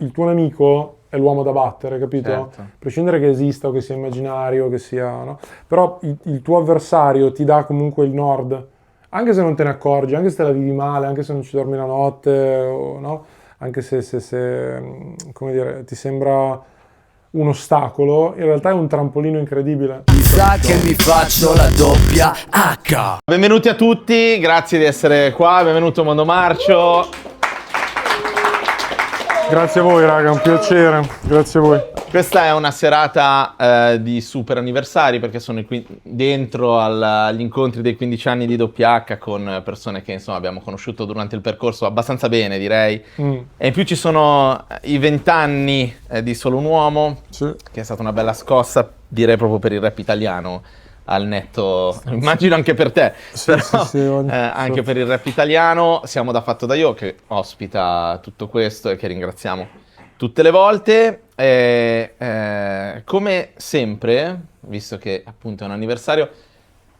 il tuo nemico è l'uomo da battere, capito? Certo. A prescindere che esista o che sia immaginario, che sia, no? Però il tuo avversario ti dà comunque il nord, anche se non te ne accorgi, anche se te la vivi male, anche se non ci dormi la notte, no? Anche se, come dire, ti sembra un ostacolo, in realtà è un trampolino incredibile. Mi sa che mi faccio la doppia H. Benvenuti a tutti, grazie di essere qua, benvenuto Mondo Marcio. Grazie a voi raga, un piacere, grazie a voi. Questa è una serata di super anniversari perché sono dentro agli incontri dei 15 anni di WH con persone che insomma abbiamo conosciuto durante il percorso abbastanza bene, direi. E in più ci sono i 20 anni di Solo un Uomo, Sì. che è stata una bella scossa, direi proprio per il rap italiano, al netto, immagino anche per te, Sì, però, sì, anche sì. per il rap italiano. Siamo da Fatto da Io che ospita tutto questo e che ringraziamo tutte le volte. Come sempre, visto che appunto è un anniversario,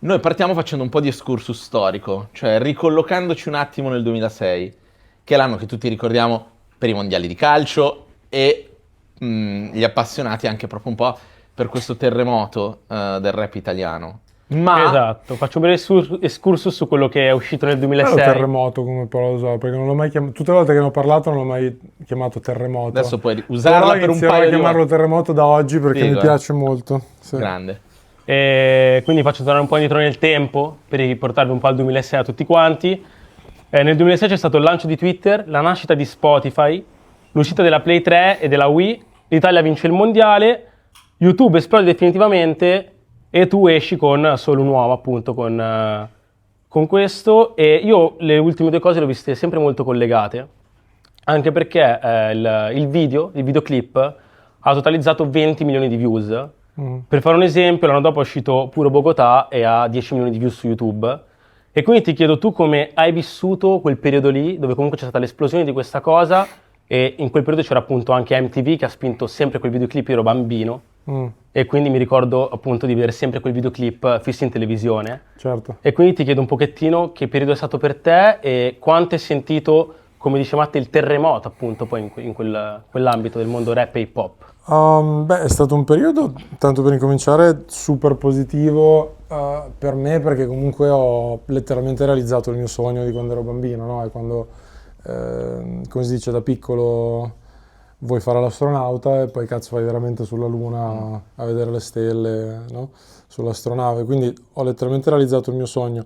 noi partiamo facendo un po' di excursus storico, cioè ricollocandoci un attimo nel 2006, che è l'anno che tutti ricordiamo per i mondiali di calcio e gli appassionati anche proprio un po' per questo terremoto del rap italiano. Ma Esatto, faccio un breve excursus su quello che è uscito nel È un 2006. terremoto come parola usare, perché non l'ho mai chiamato, tutte le volte che ne ho parlato non l'ho mai chiamato terremoto. adesso puoi usarla Però per un inizierò paio a di chiamarlo volte. terremoto da oggi perché Figo, mi piace molto. Sì. Grande. E quindi faccio tornare un po' indietro nel tempo per riportarvi un po' al 2006 a tutti quanti. Nel 2006 c'è stato il lancio di Twitter, la nascita di Spotify, l'uscita della Play 3 e della Wii, l'Italia vince il mondiale, YouTube esplode definitivamente e tu esci con Solo un Uomo, appunto, con questo. E io le ultime due cose le ho viste sempre molto collegate, anche perché il videoclip ha totalizzato 20 milioni di views. Per fare un esempio, l'anno dopo è uscito Puro Bogotà e ha 10 milioni di views su YouTube. E quindi ti chiedo tu come hai vissuto quel periodo lì, dove comunque c'è stata l'esplosione di questa cosa, e in quel periodo c'era appunto anche MTV che ha spinto sempre quel videoclip, io ero bambino, e quindi mi ricordo appunto di vedere sempre quel videoclip fisso in televisione. Certo. E quindi ti chiedo un pochettino che periodo è stato per te e quanto hai sentito, come dice Matte, il terremoto appunto poi in quell'ambito del mondo rap e hip hop. È stato un periodo, tanto per incominciare, super positivo per me perché comunque ho letteralmente realizzato il mio sogno di quando ero bambino, no? E quando, come si dice, da piccolo vuoi fare l'astronauta e poi cazzo vai veramente sulla luna a vedere le stelle, no? Sull'astronave, quindi ho letteralmente realizzato il mio sogno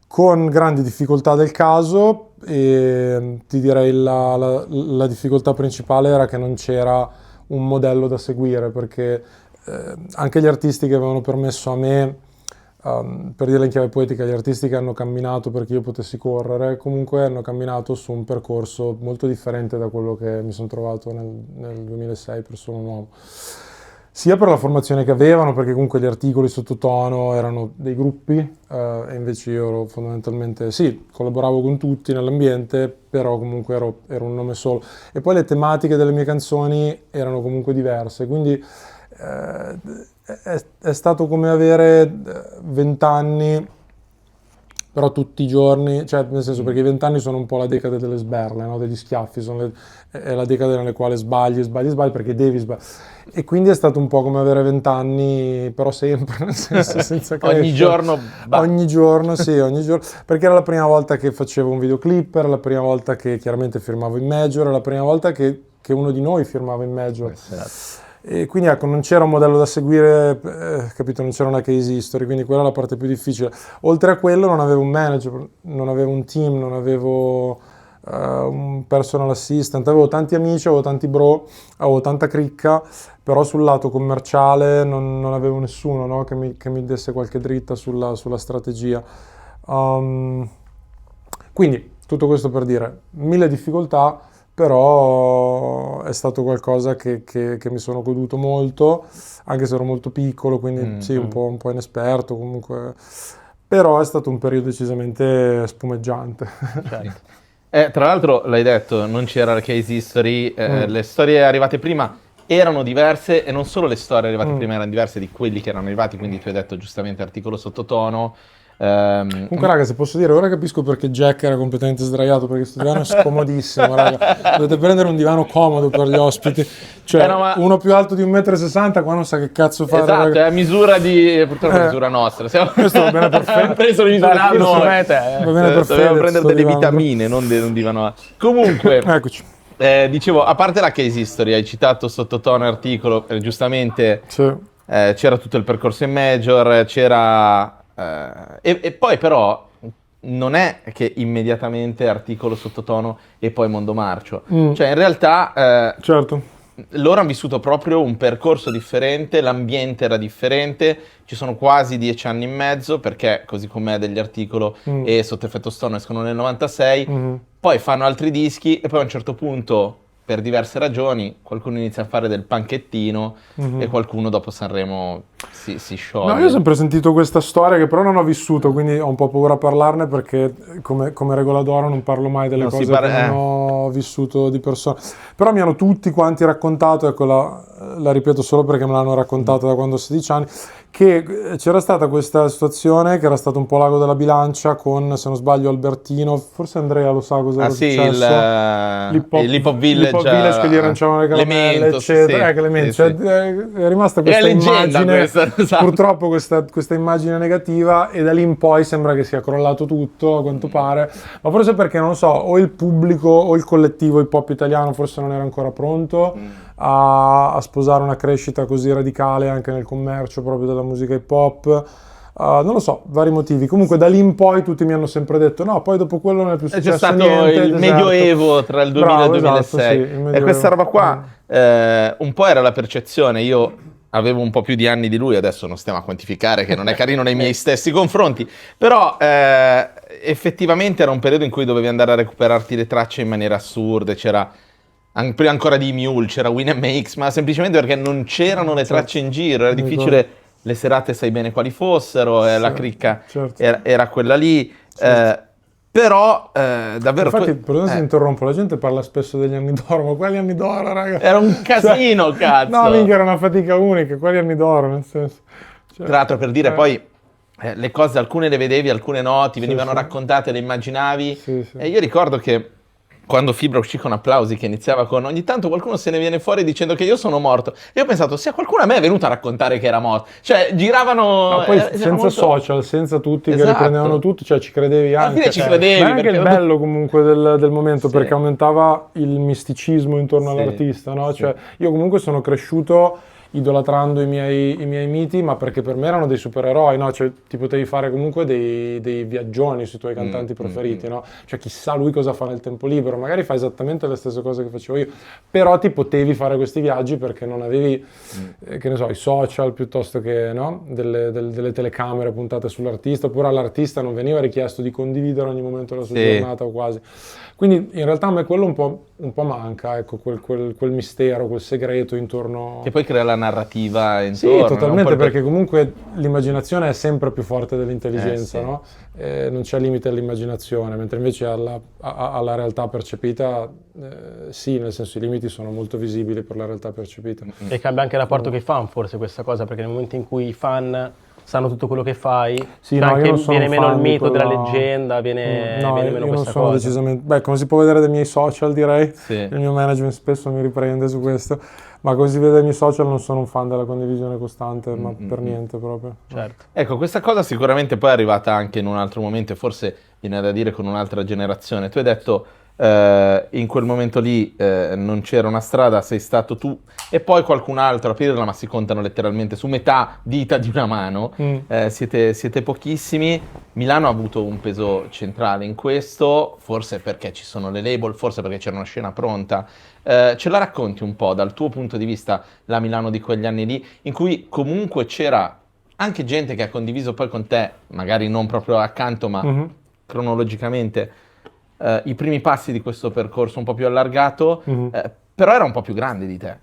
con grandi difficoltà del caso e ti direi la difficoltà principale era che non c'era un modello da seguire perché anche gli artisti che avevano permesso a me, per dirla in chiave poetica, gli artisti che hanno camminato perché io potessi correre, comunque hanno camminato su un percorso molto differente da quello che mi sono trovato nel 2006 per Solo un Uomo. Sia per la formazione che avevano, perché comunque gli articoli sottotono erano dei gruppi e invece io ero fondamentalmente, sì, collaboravo con tutti nell'ambiente, però comunque ero un nome solo. E poi le tematiche delle mie canzoni erano comunque diverse, quindi è stato come avere 20 anni, però tutti i giorni, cioè nel senso perché i 20 anni sono un po' la decade delle sberle, no? Degli schiaffi, è la decade nelle quali sbagli perché devi sbagliare. E quindi è stato un po' come avere 20 anni, però sempre, nel senso senza crescere. Ogni giorno, Ogni giorno, sì, ogni giorno, perché era la prima volta che facevo un videoclip, era la prima volta che chiaramente firmavo in major, era la prima volta che uno di noi firmava in major. E quindi ecco, non c'era un modello da seguire, capito, non c'era una case history, quindi quella è la parte più difficile. Oltre a quello non avevo un manager, non avevo un team, non avevo un personal assistant, avevo tanti amici, avevo tanti bro, avevo tanta cricca, però sul lato commerciale non avevo nessuno, no, che mi desse qualche dritta sulla strategia. Quindi tutto questo per dire, 1000 difficoltà, però è stato qualcosa che mi sono goduto molto, anche se ero molto piccolo, quindi sì, un po' inesperto comunque, però è stato un periodo decisamente spumeggiante. certo. Tra l'altro l'hai detto, non c'era la case history, le storie arrivate prima erano diverse e non solo le storie arrivate prima erano diverse di quelli che erano arrivati, quindi tu hai detto giustamente articolo sottotono, Comunque raga, se posso dire, ora capisco perché Jack era completamente sdraiato, perché questo divano è scomodissimo, raga. Dovete prendere un divano comodo per gli ospiti. Cioè, no, ma- uno più alto di 1,60 m, qua non sa che cazzo fare. Esatto, raga. è a misura di... purtroppo è a misura nostra. Questo va bene perfetto. Abbiamo preso le misure Dai, di questo noi. me te, Va bene per Dovevamo Fedez, prendere sto delle divano. vitamine, non un divano. Comunque, Eccoci. dicevo, a parte la case history, hai citato sottotono e articolo, giustamente Sì. c'era tutto il percorso in major, c'era... e poi però non è che immediatamente articolo, sottotono e poi mondo marcio. Cioè in realtà Certo. loro hanno vissuto proprio un percorso differente, l'ambiente era differente, ci sono quasi 10 anni e mezzo, perché così com'è degli articolo e Sotto effetto Stono escono nel 96, poi fanno altri dischi e poi a un certo punto, per diverse ragioni, qualcuno inizia a fare del panchettino e qualcuno dopo Sanremo si scioglie. No, io ho sempre sentito questa storia che però non ho vissuto, quindi ho un po' paura a parlarne perché come regola d'oro non parlo mai delle Non si cose parla- che non ho vissuto di persona. Però mi hanno tutti quanti raccontato, ecco la ripeto solo perché me l'hanno raccontata da quando ho 16 anni, che c'era stata questa situazione che era stato un po' l'ago della bilancia con, se non sbaglio, Albertino, forse Andrea lo sa cosa era successo. l'Hip Hop Village, Che gli aranciavano le caramelle, Clemento, sì, eccetera. sì, Clemento, sì, cioè, sì. è rimasta È questa leggenda immagine, questa, esatto. purtroppo questa immagine negativa, e da lì in poi sembra che sia crollato tutto, a quanto pare, ma forse perché, non lo so, o il pubblico o il collettivo hip hop italiano forse non era ancora pronto a sposare una crescita così radicale anche nel commercio proprio della musica hip hop. Non lo so, vari motivi. Comunque da lì in poi tutti mi hanno sempre detto no, poi dopo quello non è più successo C'è stato niente. il esatto. Medioevo tra il 2000 e il Bravo, 2006 esatto, sì, il e Medioevo. questa roba qua un po' era la percezione. Io avevo un po' più di anni di lui, adesso non stiamo a quantificare che non è carino nei miei stessi confronti, però effettivamente era un periodo in cui dovevi andare a recuperarti le tracce in maniera assurda, c'era prima ancora di Mule, c'era WinMX, ma semplicemente perché non c'erano le tracce in giro, era difficile, le serate sai bene quali fossero, la cricca certo. era quella lì, però davvero... Infatti, perdona se interrompo, la gente parla spesso degli anni d'oro, ma quali anni d'oro, raga? Era un casino, cazzo! No, minchia, era una fatica unica, quali anni d'oro, nel senso. Cioè, Tra l'altro, per dire, poi le cose, alcune le vedevi, alcune no, ti venivano sì. raccontate, le immaginavi. Sì, sì. E io ricordo che quando Fibra uscì con Applausi, che iniziava con ogni tanto qualcuno se ne viene fuori dicendo che io sono morto. E ho pensato, sia qualcuno a me è venuto a raccontare che era morto. Cioè, giravano... Ma poi era senza molto- social, senza tutti che Esatto. riprendevano tutto, cioè ci credevi Alla anche. fine ci credevi, Ma è anche perché il non- bello comunque del momento, Sì. perché aumentava il misticismo intorno Sì. all'artista, no? Cioè, io comunque sono cresciuto idolatrando i miei miti, ma perché per me erano dei supereroi, no? Cioè, ti potevi fare comunque dei viaggioni sui tuoi cantanti preferiti, no? Cioè, chissà lui cosa fa nel tempo libero, magari fa esattamente le stesse cose che facevo io, però ti potevi fare questi viaggi perché non avevi, che ne so, i social piuttosto che, no? Delle telecamere puntate sull'artista, oppure all'artista non veniva richiesto di condividere ogni momento della sua Sì. giornata o quasi. Quindi in realtà a me quello un po' manca, ecco, quel mistero, quel segreto intorno... Che poi crea la narrativa Sì, intorno. totalmente, no? Un po' il- perché comunque l'immaginazione è sempre più forte dell'intelligenza, sì. no? Non c'è limite all'immaginazione, mentre invece alla realtà percepita, sì, nel senso i limiti sono molto visibili per la realtà percepita. E cambia anche il rapporto con i fan, forse, questa cosa, perché nel momento in cui i fan sanno tutto quello che fai, Sì, cioè no, io anche non sono viene un meno il fan di mito della quella- leggenda, viene No, meno io non questa sono cosa. decisamente... Beh, come si può vedere dai miei social, direi, Sì. il mio management spesso mi riprende su questo, ma come si vede dai miei social non sono un fan della condivisione costante, ma per niente proprio. Certo. Ecco, questa cosa sicuramente poi è arrivata anche in un altro momento, e forse viene da dire con un'altra generazione. Tu hai detto in quel momento lì non c'era una strada, sei stato tu e poi qualcun altro a aprirla, ma si contano letteralmente su metà dita di una mano. Siete pochissimi. Milano ha avuto un peso centrale in questo, forse perché ci sono le label, forse perché c'era una scena pronta. Ce la racconti un po' dal tuo punto di vista la Milano di quegli anni lì, in cui comunque c'era anche gente che ha condiviso poi con te, magari non proprio accanto, ma cronologicamente, i primi passi di questo percorso un po' più allargato, però era un po' più grande di te.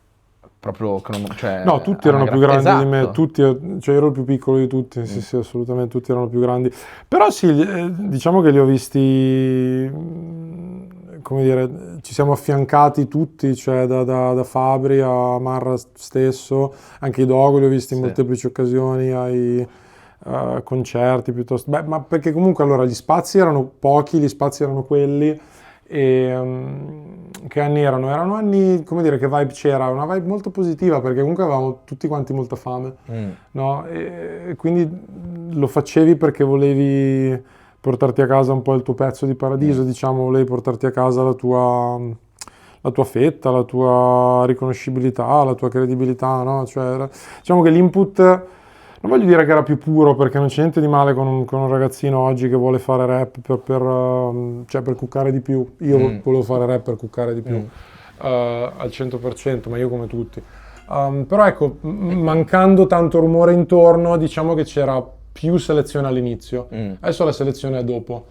Proprio cioè, No, tutti erano più grandi di me, Esatto. tutti, cioè ero il più piccolo di tutti, sì, sì, assolutamente, tutti erano più grandi. Però sì, diciamo che li ho visti, come dire, ci siamo affiancati tutti, cioè da Fabri a Marra stesso, anche i Dogo li ho visti in Sì. molteplici occasioni, concerti piuttosto. Beh, ma perché comunque allora gli spazi erano pochi, gli spazi erano quelli. E che anni erano? Erano anni, come dire, che vibe c'era? Una vibe molto positiva perché comunque avevamo tutti quanti molta fame, no? E quindi lo facevi perché volevi portarti a casa un po' il tuo pezzo di paradiso, diciamo, volevi portarti a casa la tua fetta, la tua riconoscibilità, la tua credibilità, no? Cioè, diciamo che l'input, non voglio dire che era più puro, perché non c'è niente di male con un ragazzino oggi che vuole fare rap cioè per cuccare di più. Io volevo fare rap per cuccare di più, al 100%, ma io come tutti. Però ecco, mancando tanto rumore intorno, diciamo che c'era più selezione all'inizio. Adesso la selezione è dopo.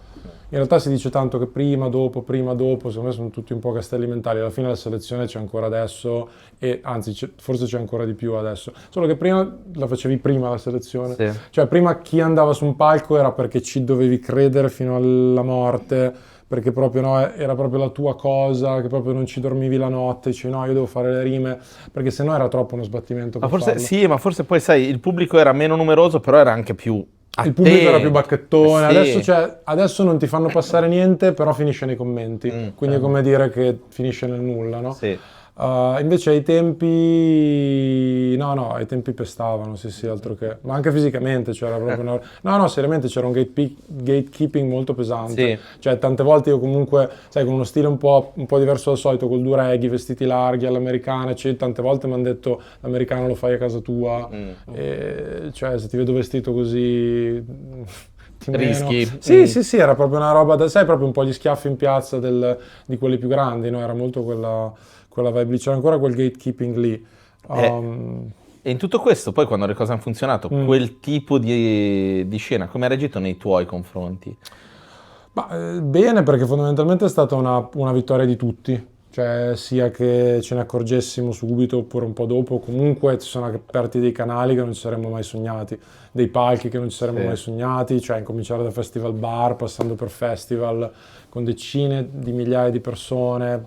In realtà si dice tanto che prima, dopo, secondo me sono tutti un po' castelli mentali, alla fine la selezione c'è ancora adesso e anzi forse c'è ancora di più adesso, solo che prima la facevi prima la selezione, Sì. cioè prima chi andava su un palco era perché ci dovevi credere fino alla morte, perché proprio no, era proprio la tua cosa, che proprio non ci dormivi la notte, dici no, io devo fare le rime, perché sennò era troppo uno sbattimento Ma per forse farlo. sì, ma forse poi sai, il pubblico era meno numeroso, però era anche più Il pubblico era più attento. bacchettone, Sì. adesso non ti fanno passare niente, però finisce nei commenti, quindi è come dire che finisce nel nulla, no? Sì. Invece ai tempi, no, ai tempi pestavano, sì, altro che, ma anche fisicamente c'era proprio no, seriamente c'era un gatekeeping molto pesante, Sì. cioè tante volte io comunque, sai, con uno stile un po' diverso dal solito, col duraghi, vestiti larghi all'americana, tante volte mi hanno detto l'americano lo fai a casa tua, e, cioè se ti vedo vestito così ti meno. Rischi. Sì, era proprio una roba, sai, proprio un po' gli schiaffi in piazza di quelli più grandi, no? Era molto quella vibe lì, c'era ancora quel gatekeeping lì. E in tutto questo, poi quando le cose hanno funzionato, quel tipo di scena, come ha reagito nei tuoi confronti? Bene, perché fondamentalmente è stata una vittoria di tutti, cioè sia che ce ne accorgessimo subito oppure un po' dopo, comunque ci sono aperti dei canali che non ci saremmo mai sognati, dei palchi che non ci saremmo mai sognati, cioè incominciare da festival bar, passando per festival con decine di migliaia di persone,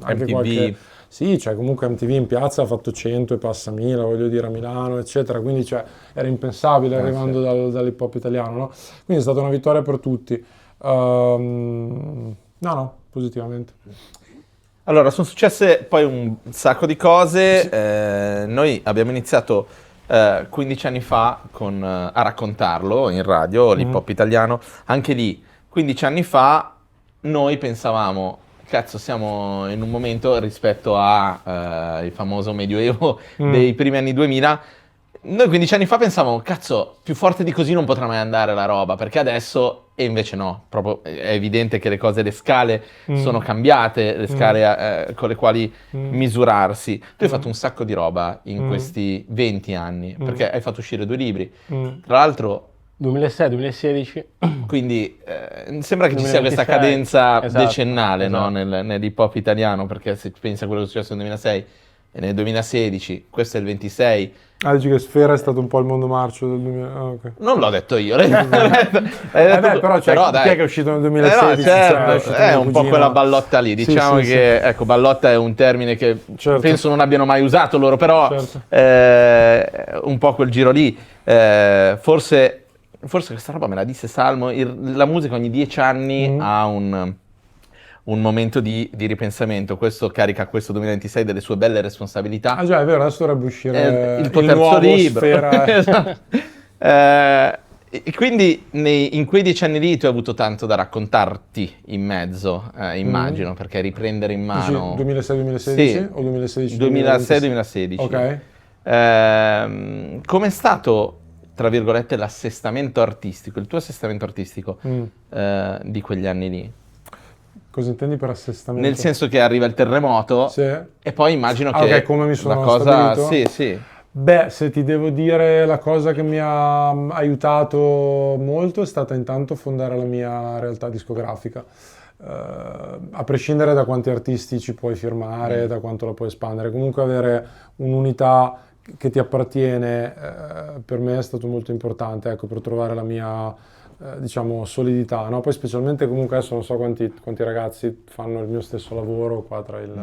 anche MTV. Sì, cioè comunque MTV in piazza ha fatto 100 e passa 1000, voglio dire, a Milano, eccetera, quindi cioè, era impensabile arrivando dall'hip hop italiano, no? Quindi è stata una vittoria per tutti. No, positivamente. Allora, sono successe poi un sacco di cose. Noi abbiamo iniziato 15 anni fa a raccontarlo in radio, l'hip hop italiano. Anche lì, 15 anni fa, noi pensavamo, cazzo, siamo in un momento rispetto il famoso medioevo dei primi anni 2000. Noi 15 anni fa pensavamo, cazzo, più forte di così non potrà mai andare la roba, perché adesso, e invece no, proprio è evidente che le scale sono cambiate, le scale con le quali misurarsi. Tu hai fatto un sacco di roba in questi 20 anni, perché hai fatto uscire 2 libri. Tra l'altro, 2006-2016. quindi sembra che ci sia 2026. questa cadenza Esatto, decennale, no, esatto. nell'hip hop italiano, perché se pensi a quello che è successo nel 2006 e nel 2016, questo è il 26. Dici che Sfera è stato un po' il mondo marcio del 2000. Ok. Non l'ho detto io, l'hai detto Però, cioè, chi dai. è che è uscito nel 2016? Certo, Cioè, è uscito è mio un po' cugino. quella ballotta lì. Sì, Diciamo sì, che, ecco, ballotta è un termine che Certo. penso non abbiano mai usato loro, però Certo. un po' quel giro lì. Forse questa roba me la disse Salmo, la musica ogni 10 anni ha un momento di ripensamento. Questo carica questo 2026 delle sue belle responsabilità. Ah già, è vero, adesso dovrebbe uscire Il tuo terzo nuovo libro. Sfera. Esatto. E quindi in quei 10 anni lì tu hai avuto tanto da raccontarti in mezzo, immagino, perché riprendere in mano... 2006-2016 Sì, o 2016? 2006-2016. Ok. Com'è stato, tra virgolette, l'assestamento artistico, il tuo assestamento artistico di quegli anni lì? Cosa intendi per assestamento? Nel senso che arriva il terremoto Sì. e poi immagino che ok, come mi sono la cosa... stabilito? Sì. Beh, se ti devo dire la cosa che mi ha aiutato molto è stata intanto fondare la mia realtà discografica. A prescindere da quanti artisti ci puoi firmare, da quanto la puoi espandere, comunque avere un'unità che ti appartiene per me è stato molto importante, ecco, per trovare la mia diciamo solidità, no? Poi specialmente comunque adesso non so quanti ragazzi fanno il mio stesso lavoro qua tra il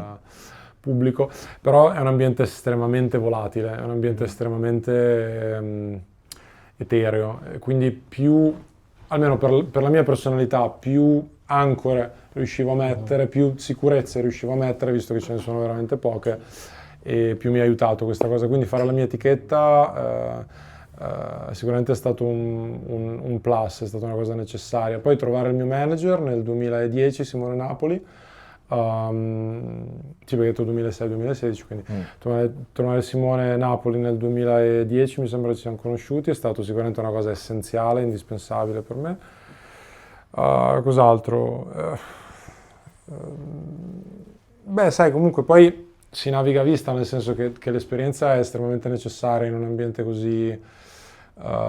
pubblico, però è un ambiente estremamente volatile, è un ambiente estremamente etereo, quindi più, almeno per la mia personalità, più ancore riuscivo a mettere, più sicurezze riuscivo a mettere, visto che ce ne sono veramente poche, e più mi ha aiutato questa cosa. Quindi fare la mia etichetta sicuramente è stato un plus, è stata una cosa necessaria. Poi trovare il mio manager nel 2010, Simone Napoli, sì, perché ho detto 2006-2016, quindi trovare Simone Napoli nel 2010, mi sembra che ci siamo conosciuti, è stato sicuramente una cosa essenziale, indispensabile per me. Cos'altro? Beh, sai, comunque poi si naviga a vista, nel senso che l'esperienza è estremamente necessaria in un ambiente così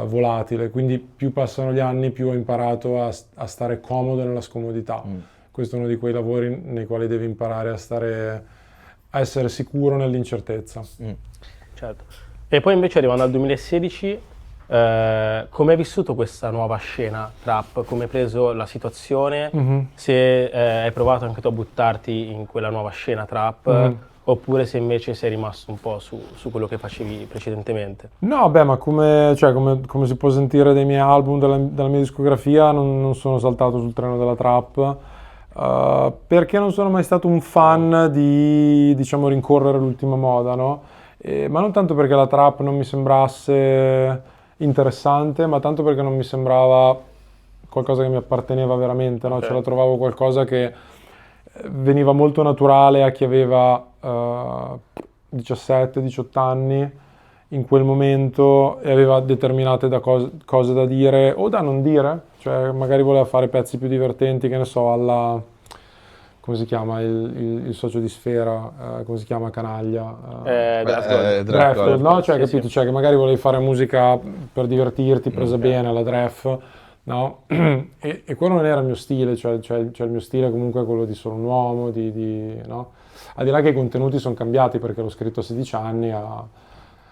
volatile, quindi più passano gli anni, più ho imparato a stare comodo nella scomodità. Questo è uno di quei lavori nei quali devi imparare a essere sicuro nell'incertezza. Certo. E poi invece arrivando al 2016, come hai vissuto questa nuova scena trap? Come hai preso la situazione? Se hai provato anche tu a buttarti in quella nuova scena trap, oppure se invece sei rimasto un po' su quello che facevi precedentemente? No, beh, ma come si può sentire dai miei album, dalla mia discografia, non sono saltato sul treno della trap, perché non sono mai stato un fan di, diciamo, rincorrere l'ultima moda, no? Ma non tanto perché la trap non mi sembrasse interessante, ma tanto perché non mi sembrava qualcosa che mi apparteneva veramente, no? Cioè la trovavo qualcosa che veniva molto naturale a chi aveva 17-18 anni in quel momento e aveva determinate cose da dire o da non dire, cioè magari voleva fare pezzi più divertenti, che ne so, alla, come si chiama il socio di Sfera, come si chiama, Canaglia? Draft, no? Cioè, Sì, capito? sì. Cioè, che magari volevi fare musica per divertirti, presa bene, alla Draft, no? E quello non era il mio stile, cioè il mio stile comunque è quello di Sono un uomo, no? Al di là che i contenuti sono cambiati perché l'ho scritto a 16 anni,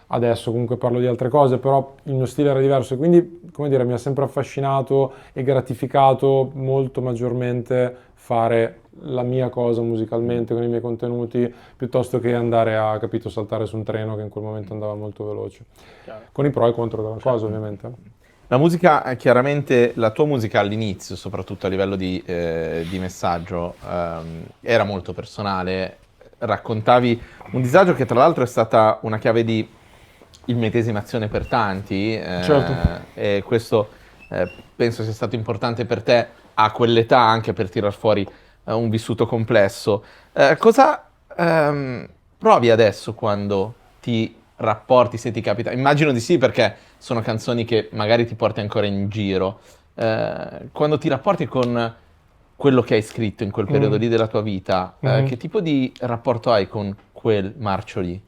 adesso comunque parlo di altre cose, però il mio stile era diverso e quindi, come dire, mi ha sempre affascinato e gratificato molto maggiormente fare la mia cosa musicalmente con i miei contenuti piuttosto che andare a, capito, saltare su un treno che in quel momento andava molto veloce. Con i pro e i contro della cosa, ovviamente. La musica, chiaramente, la tua musica all'inizio, soprattutto a livello di messaggio, era molto personale. Raccontavi un disagio che tra l'altro è stata una chiave di immedesimazione per tanti, Certo. e questo penso sia stato importante per te a quell'età anche per tirar fuori un vissuto complesso. Cosa provi adesso quando ti rapporti, se ti capita? Immagino di sì, perché sono canzoni che magari ti porti ancora in giro. Quando ti rapporti con quello che hai scritto in quel periodo lì della tua vita, che tipo di rapporto hai con quel marcio lì?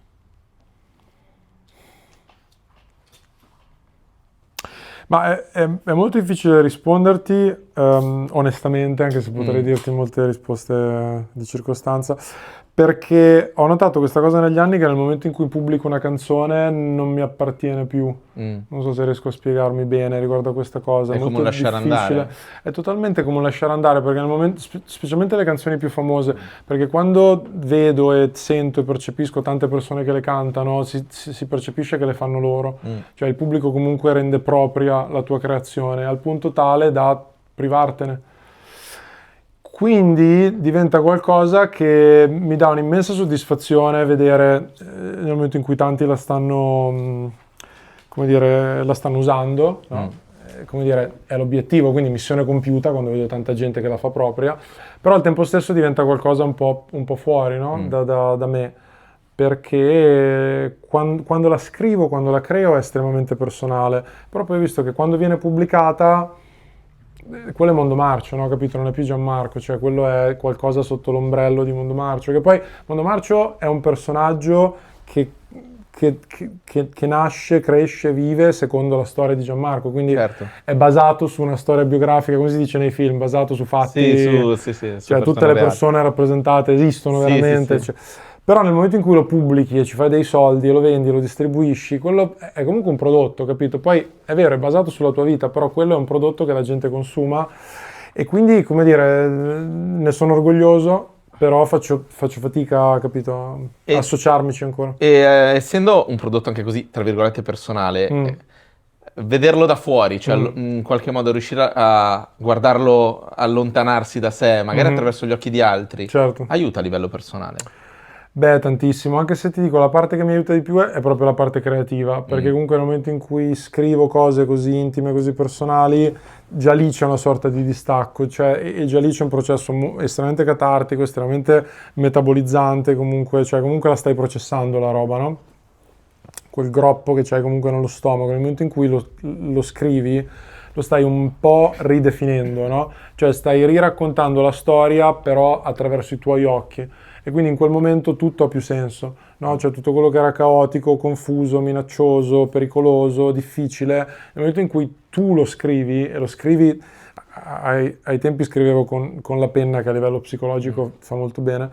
Ma è molto difficile risponderti onestamente, anche se potrei dirti molte risposte di circostanza, perché ho notato questa cosa negli anni, che nel momento in cui pubblico una canzone non mi appartiene più. Non so se riesco a spiegarmi bene riguardo a questa cosa. È come molto un lasciare difficile. andare. È totalmente come un lasciare andare, perché nel momento, specialmente le canzoni più famose, perché quando vedo e sento e percepisco tante persone che le cantano, si percepisce che le fanno loro. Cioè il pubblico comunque rende propria la tua creazione al punto tale da privartene. Quindi diventa qualcosa che mi dà un'immensa soddisfazione vedere nel momento in cui tanti la stanno, come dire, la stanno usando, no? Come dire, è l'obiettivo, quindi missione compiuta quando vedo tanta gente che la fa propria, però al tempo stesso diventa qualcosa un po' fuori, no? Da me, perché quando la scrivo, quando la creo è estremamente personale, però poi ho visto che quando viene pubblicata quello è Mondo Marcio, no? Capito? Non è più Gianmarco, cioè quello è qualcosa sotto l'ombrello di Mondo Marcio, che poi Mondo Marcio è un personaggio che nasce, cresce, vive secondo la storia di Gianmarco, quindi Certo. è basato su una storia biografica, come si dice nei film, basato su fatti, cioè tutte le persone rappresentate esistono veramente. Sì. Cioè, però nel momento in cui lo pubblichi e ci fai dei soldi e lo vendi, lo distribuisci, quello è comunque un prodotto, capito? Poi è vero, è basato sulla tua vita, però quello è un prodotto che la gente consuma e quindi, come dire, ne sono orgoglioso, però faccio fatica, capito, a associarmici ancora. E essendo un prodotto anche così, tra virgolette, personale, vederlo da fuori, cioè in qualche modo riuscire a guardarlo allontanarsi da sé, magari attraverso gli occhi di altri, Certo. aiuta a livello personale. Beh, tantissimo, anche se ti dico, la parte che mi aiuta di più è proprio la parte creativa, perché comunque nel momento in cui scrivo cose così intime, così personali, già lì c'è una sorta di distacco, cioè, e già lì c'è un processo estremamente catartico, estremamente metabolizzante, comunque, cioè comunque la stai processando la roba, no? Quel groppo che c'hai comunque nello stomaco, nel momento in cui lo scrivi, lo stai un po' ridefinendo, no? Cioè stai riraccontando la storia, però attraverso i tuoi occhi. E quindi in quel momento tutto ha più senso, no? Cioè tutto quello che era caotico, confuso, minaccioso, pericoloso, difficile, nel momento in cui tu lo scrivi, e lo scrivi, ai tempi scrivevo con la penna che a livello psicologico fa molto bene,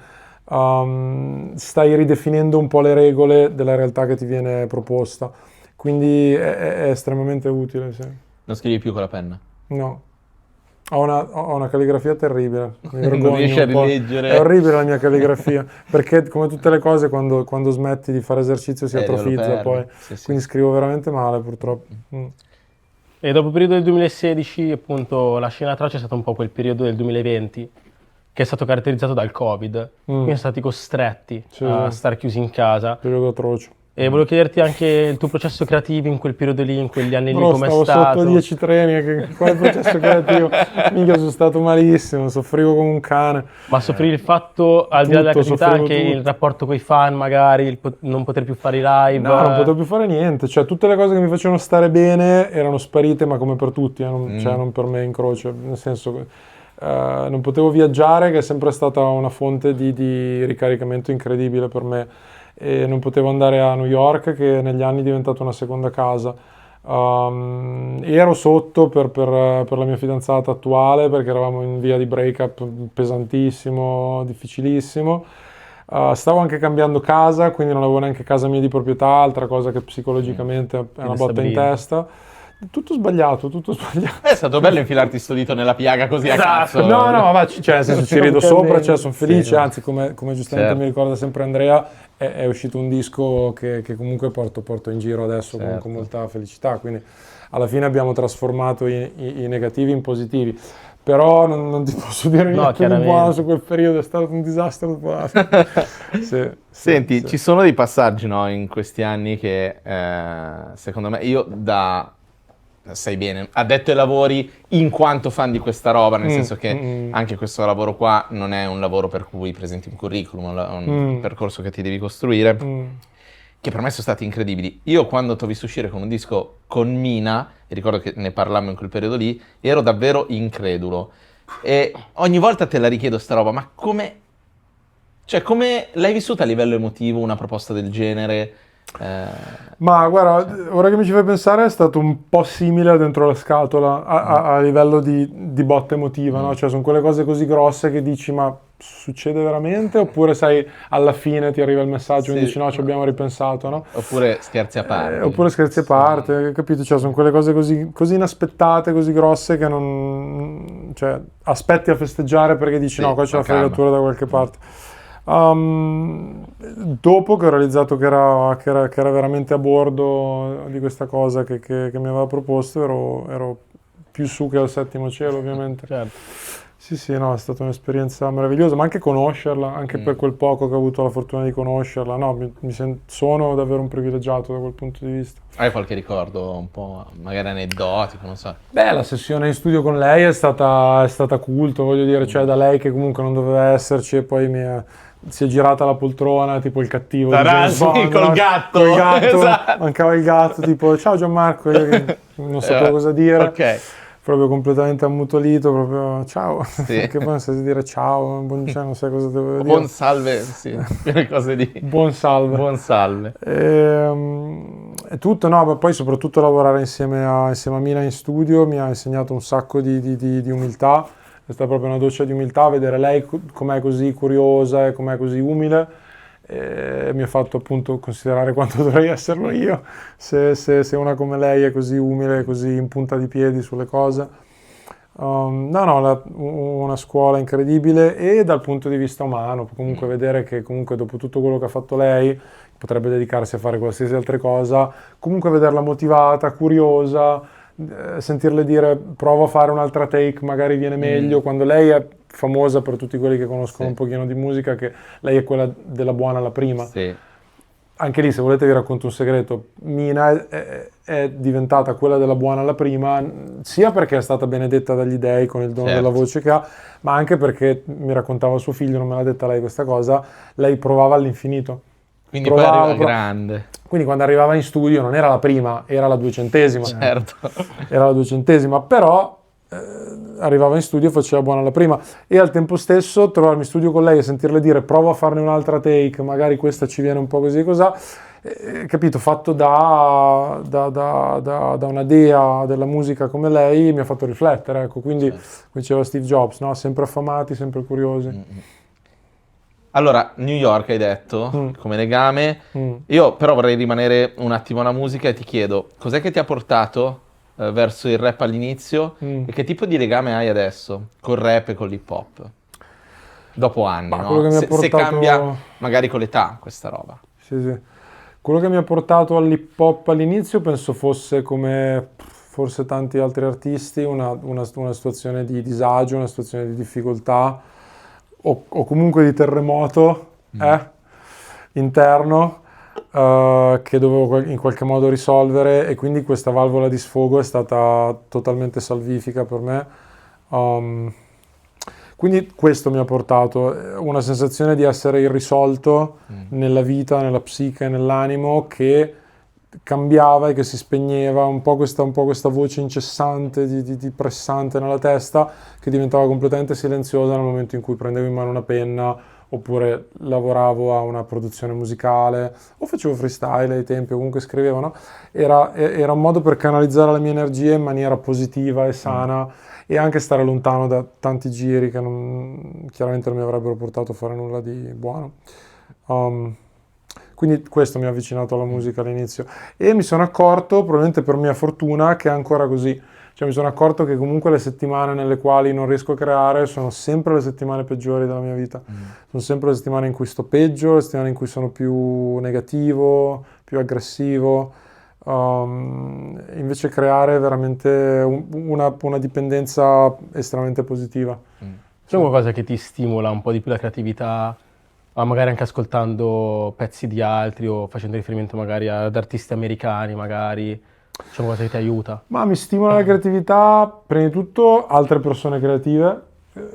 stai ridefinendo un po' le regole della realtà che ti viene proposta, quindi è estremamente utile, sì. Non scrivi più con la penna? No. Ho una calligrafia terribile, mi vergogno Non riesci a un po'. rileggere. È orribile la mia calligrafia, perché come tutte le cose quando smetti di fare esercizio si Lo atrofizza perdi. poi, Sì, sì. quindi scrivo veramente male purtroppo. E dopo il periodo del 2016, appunto, la scena traccia è stato un po' quel periodo del 2020 che è stato caratterizzato dal Covid, quindi sono stati costretti Sì, a sì. stare chiusi in casa. Periodo atroce. E volevo chiederti anche il tuo processo creativo in quel periodo lì, in quegli anni lì, Bro, com'è stavo stato? sotto 10 treni, quale processo creativo? Minchia, sono stato malissimo, soffrivo come un cane. Ma soffrivi il fatto, al di là della Tutto, creatività, soffrivo anche il tutto. rapporto con i fan, magari, non poter più fare i live? No, non potevo più fare niente, cioè tutte le cose che mi facevano stare bene erano sparite, ma come per tutti, cioè non per me in croce, nel senso non potevo viaggiare, che è sempre stata una fonte di ricaricamento incredibile per me, e non potevo andare a New York, che negli anni è diventata una seconda casa. Ero sotto per la mia fidanzata attuale, perché eravamo in via di breakup pesantissimo, difficilissimo. Stavo anche cambiando casa, quindi non avevo neanche casa mia di proprietà, altra cosa che psicologicamente è una botta in destabilizza. testa. Tutto sbagliato, tutto sbagliato. È stato bello infilarti sto dito nella piaga così a Esatto. cazzo. No, no, ma cioè, nel senso, ci rido sopra, cioè, sono felice, Sì. anzi, come giustamente Certo. mi ricorda sempre Andrea, è uscito un disco che comunque porto in giro adesso con Certo. molta felicità, quindi alla fine abbiamo trasformato i negativi in positivi. Però non ti posso dire niente di chiaramente. buono su quel periodo, è stato un disastro dopo l'altro. Sì, Senti, sì. ci sono dei passaggi, no, in questi anni che secondo me sai bene, addetto ai lavori in quanto fan di questa roba, nel senso che anche questo lavoro qua non è un lavoro per cui presenti un curriculum, è un percorso che ti devi costruire, che per me sono stati incredibili. Io quando ti ho visto uscire con un disco con Mina, e ricordo che ne parlammo in quel periodo lì, ero davvero incredulo. E ogni volta te la richiedo sta roba, ma come l'hai vissuta a livello emotivo una proposta del genere? Ma guarda, ora che mi ci fai pensare è stato un po' simile a Dentro la scatola a livello di botta emotiva, no? Cioè sono quelle cose così grosse che dici ma succede veramente? Oppure sai, alla fine ti arriva il messaggio e Sì. dici no, ci abbiamo ripensato, no? Oppure scherzi a parte? Oppure scherzi a parte, capito? Cioè sono quelle cose così inaspettate, così grosse che non... cioè aspetti a festeggiare perché dici Sì, no, qua c'è la con calma. fregatura da qualche parte. Dopo che ho realizzato che era veramente a bordo di questa cosa che mi aveva proposto, ero più su che al settimo cielo, ovviamente. Certo. Sì, no, è stata un'esperienza meravigliosa, ma anche conoscerla, anche per quel poco che ho avuto la fortuna di conoscerla, no, sono davvero un privilegiato da quel punto di vista. Hai qualche ricordo un po' magari aneddotico, non so? Beh, la sessione in studio con lei è stata culto, voglio dire, cioè da lei che comunque non doveva esserci e poi si è girata la poltrona, tipo il cattivo di James Sì, Bond, col no? gatto. Col gatto, Esatto. mancava il gatto, tipo ciao Gianmarco, io che non sapevo cosa dire. Ok. Proprio completamente ammutolito, proprio ciao, Sì. che poi non sai dire ciao, cioè, non sai cosa devo dire. Buon salve, sì, quelle cose di... Buon salve. Buon salve. E tutto, no, ma poi soprattutto lavorare insieme a Mina in studio mi ha insegnato un sacco di umiltà, è stata proprio una doccia di umiltà, vedere lei com'è così curiosa e com'è così umile, e mi ha fatto appunto considerare quanto dovrei esserlo io, se una come lei è così umile, così in punta di piedi sulle cose. Una scuola incredibile, e dal punto di vista umano, comunque vedere che comunque dopo tutto quello che ha fatto lei, potrebbe dedicarsi a fare qualsiasi altra cosa, comunque vederla motivata, curiosa, sentirle dire provo a fare un'altra take, magari viene meglio, quando lei è famosa per tutti quelli che conoscono un pochino di musica, che lei è quella della buona alla prima. Sì. Anche lì, se volete vi racconto un segreto, Mina è diventata quella della buona alla prima, sia perché è stata benedetta dagli dei con il dono Certo. della voce che ha, ma anche perché, mi raccontava suo figlio, non me l'ha detta lei questa cosa, lei provava all'infinito. Quindi poi Provava, arriva grande. Quindi quando arrivava in studio non era la prima, era la 200esima. Certo. Era la 200esima, però arrivava in studio e faceva buona la prima, e al tempo stesso trovarmi in studio con lei e sentirle dire provo a farne un'altra take, magari questa ci viene un po' così e cos'ha, capito, fatto da una dea della musica come lei, mi ha fatto riflettere, ecco, quindi come diceva Steve Jobs, no? Sempre affamati, sempre curiosi. Allora, New York hai detto, come legame. Io però vorrei rimanere un attimo alla musica e ti chiedo, cos'è che ti ha portato verso il rap all'inizio e che tipo di legame hai adesso col rap e con l'hip hop? Dopo anni, Ma no? quello che mi ha Se portato- cambia magari con l'età questa roba. Sì, sì. Quello che mi ha portato all'hip hop all'inizio penso fosse, come forse tanti altri artisti, una situazione di disagio, una situazione di difficoltà o comunque di terremoto interno che dovevo in qualche modo risolvere, e quindi questa valvola di sfogo è stata totalmente salvifica per me. Quindi questo mi ha portato una sensazione di essere irrisolto nella vita, nella psiche, nell'animo, che cambiava e che si spegneva, un po' questa voce incessante, di pressante nella testa, che diventava completamente silenziosa nel momento in cui prendevo in mano una penna, oppure lavoravo a una produzione musicale, o facevo freestyle ai tempi, o comunque scrivevo, no? Era un modo per canalizzare la mia energia in maniera positiva e sana, e anche stare lontano da tanti giri che chiaramente non mi avrebbero portato a fare nulla di buono. Quindi questo mi ha avvicinato alla musica all'inizio, e mi sono accorto, probabilmente per mia fortuna, che è ancora così. Cioè mi sono accorto che comunque le settimane nelle quali non riesco a creare sono sempre le settimane peggiori della mia vita. Sono sempre le settimane in cui sto peggio, le settimane in cui sono più negativo, più aggressivo. Invece creare è veramente una dipendenza estremamente positiva. C'è qualcosa che ti stimola un po' di più la creatività, magari anche ascoltando pezzi di altri o facendo riferimento magari ad artisti americani, magari? C'è qualcosa che ti aiuta? Ma mi stimola la creatività, prima di tutto, altre persone creative,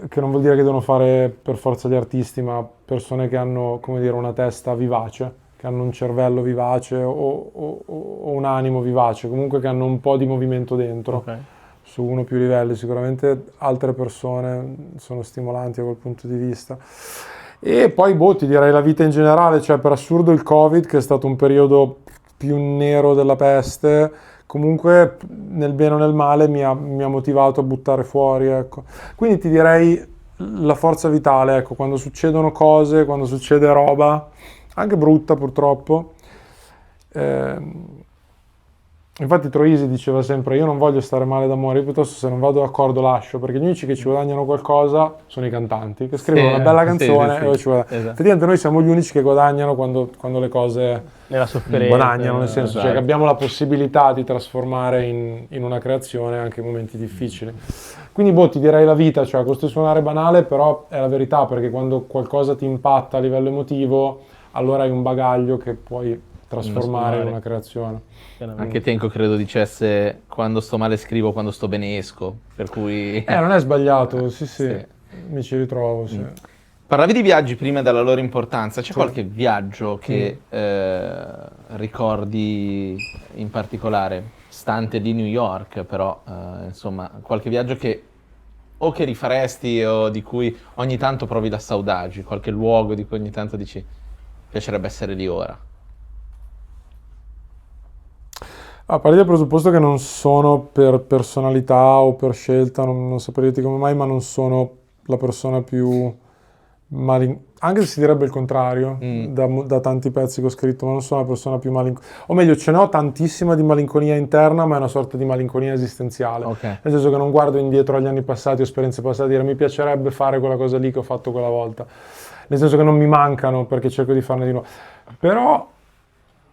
che non vuol dire che devono fare per forza gli artisti, ma persone che hanno, come dire, una testa vivace, che hanno un cervello vivace o un animo vivace, comunque che hanno un po' di movimento dentro. Ok. Su uno o più livelli. Sicuramente altre persone sono stimolanti da quel punto di vista. E poi, ti direi la vita in generale, cioè per assurdo il Covid, che è stato un periodo più nero della peste, comunque nel bene o nel male mi ha motivato a buttare fuori, ecco. Quindi ti direi la forza vitale, ecco, quando succedono cose, quando succede roba, anche brutta purtroppo. Infatti Troisi diceva sempre: io non voglio stare male d'amore, io piuttosto, se non vado d'accordo lascio, perché gli unici che ci guadagnano qualcosa sono i cantanti, che scrivono una bella canzone e poi ci guadagnano. Esatto. Effettivamente noi siamo gli unici che guadagnano quando le cose Nella sofferenza. guadagnano, nel senso, cioè esatto. che abbiamo la possibilità di trasformare in una creazione anche i momenti difficili. Quindi ti direi la vita, cioè questo è suonare banale, però è la verità, perché quando qualcosa ti impatta a livello emotivo, allora hai un bagaglio che puoi trasformare in una creazione. Anche Tenco credo dicesse: quando sto male scrivo, quando sto bene esco. Per cui Non è sbagliato, sì, Sì. mi ci ritrovo, sì. parlavi di viaggi prima, della loro importanza. C'è qualche viaggio che ricordi in particolare, stante di New York, però insomma, qualche viaggio che rifaresti o di cui ogni tanto provi la saudade, qualche luogo di cui ogni tanto dici piacerebbe essere lì ora? Parti dal presupposto che non sono, per personalità o per scelta, non saprei dirti come mai, ma non sono la persona più anche se si direbbe il contrario, da tanti pezzi che ho scritto, ma non sono la persona più malinconica. O meglio, ce n'ho tantissima di malinconia interna, ma è una sorta di malinconia esistenziale. Ok. Nel senso che non guardo indietro agli anni passati o esperienze passate e dire mi piacerebbe fare quella cosa lì che ho fatto quella volta. Nel senso che non mi mancano, perché cerco di farne di nuovo. Però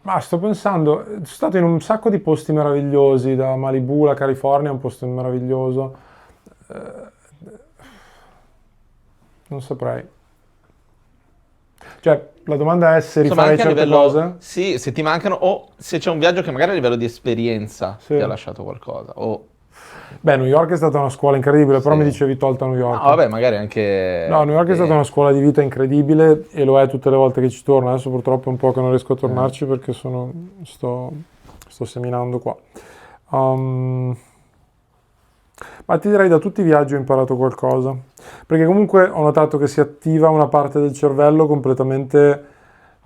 Ma sto pensando, sono stato in un sacco di posti meravigliosi, da Malibu, la California è un posto meraviglioso. Non saprei. Cioè, la domanda è se Insomma, rifarei anche a certe livello, cose. sì, se ti mancano, o se c'è un viaggio che magari a livello di esperienza Sì. ti ha lasciato qualcosa. O, Beh, New York è stata una scuola incredibile, però Sì. mi dicevi tolta New York. no, vabbè, magari anche... No, New York è stata una scuola di vita incredibile e lo è tutte le volte che ci torno. Adesso purtroppo è un po' che non riesco a tornarci perché sto seminando qua. Ma ti direi da tutti i viaggi ho imparato qualcosa. Perché comunque ho notato che si attiva una parte del cervello completamente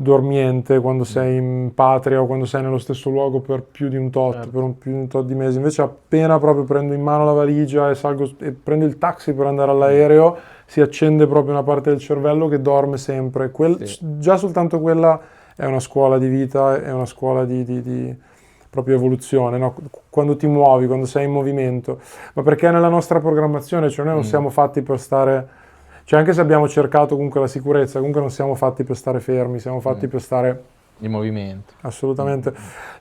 dormiente quando sei in patria o quando sei nello stesso luogo per più di un tot, più di un tot di mesi. Invece appena proprio prendo in mano la valigia e salgo e prendo il taxi per andare all'aereo, si accende proprio una parte del cervello che dorme sempre. Già soltanto quella è una scuola di vita, è una scuola di proprio evoluzione, no? Quando ti muovi, quando sei in movimento. Ma perché è nella nostra programmazione, cioè noi non siamo fatti per stare... Cioè anche se abbiamo cercato comunque la sicurezza, comunque non siamo fatti per stare fermi, siamo fatti per stare... in movimento. Assolutamente.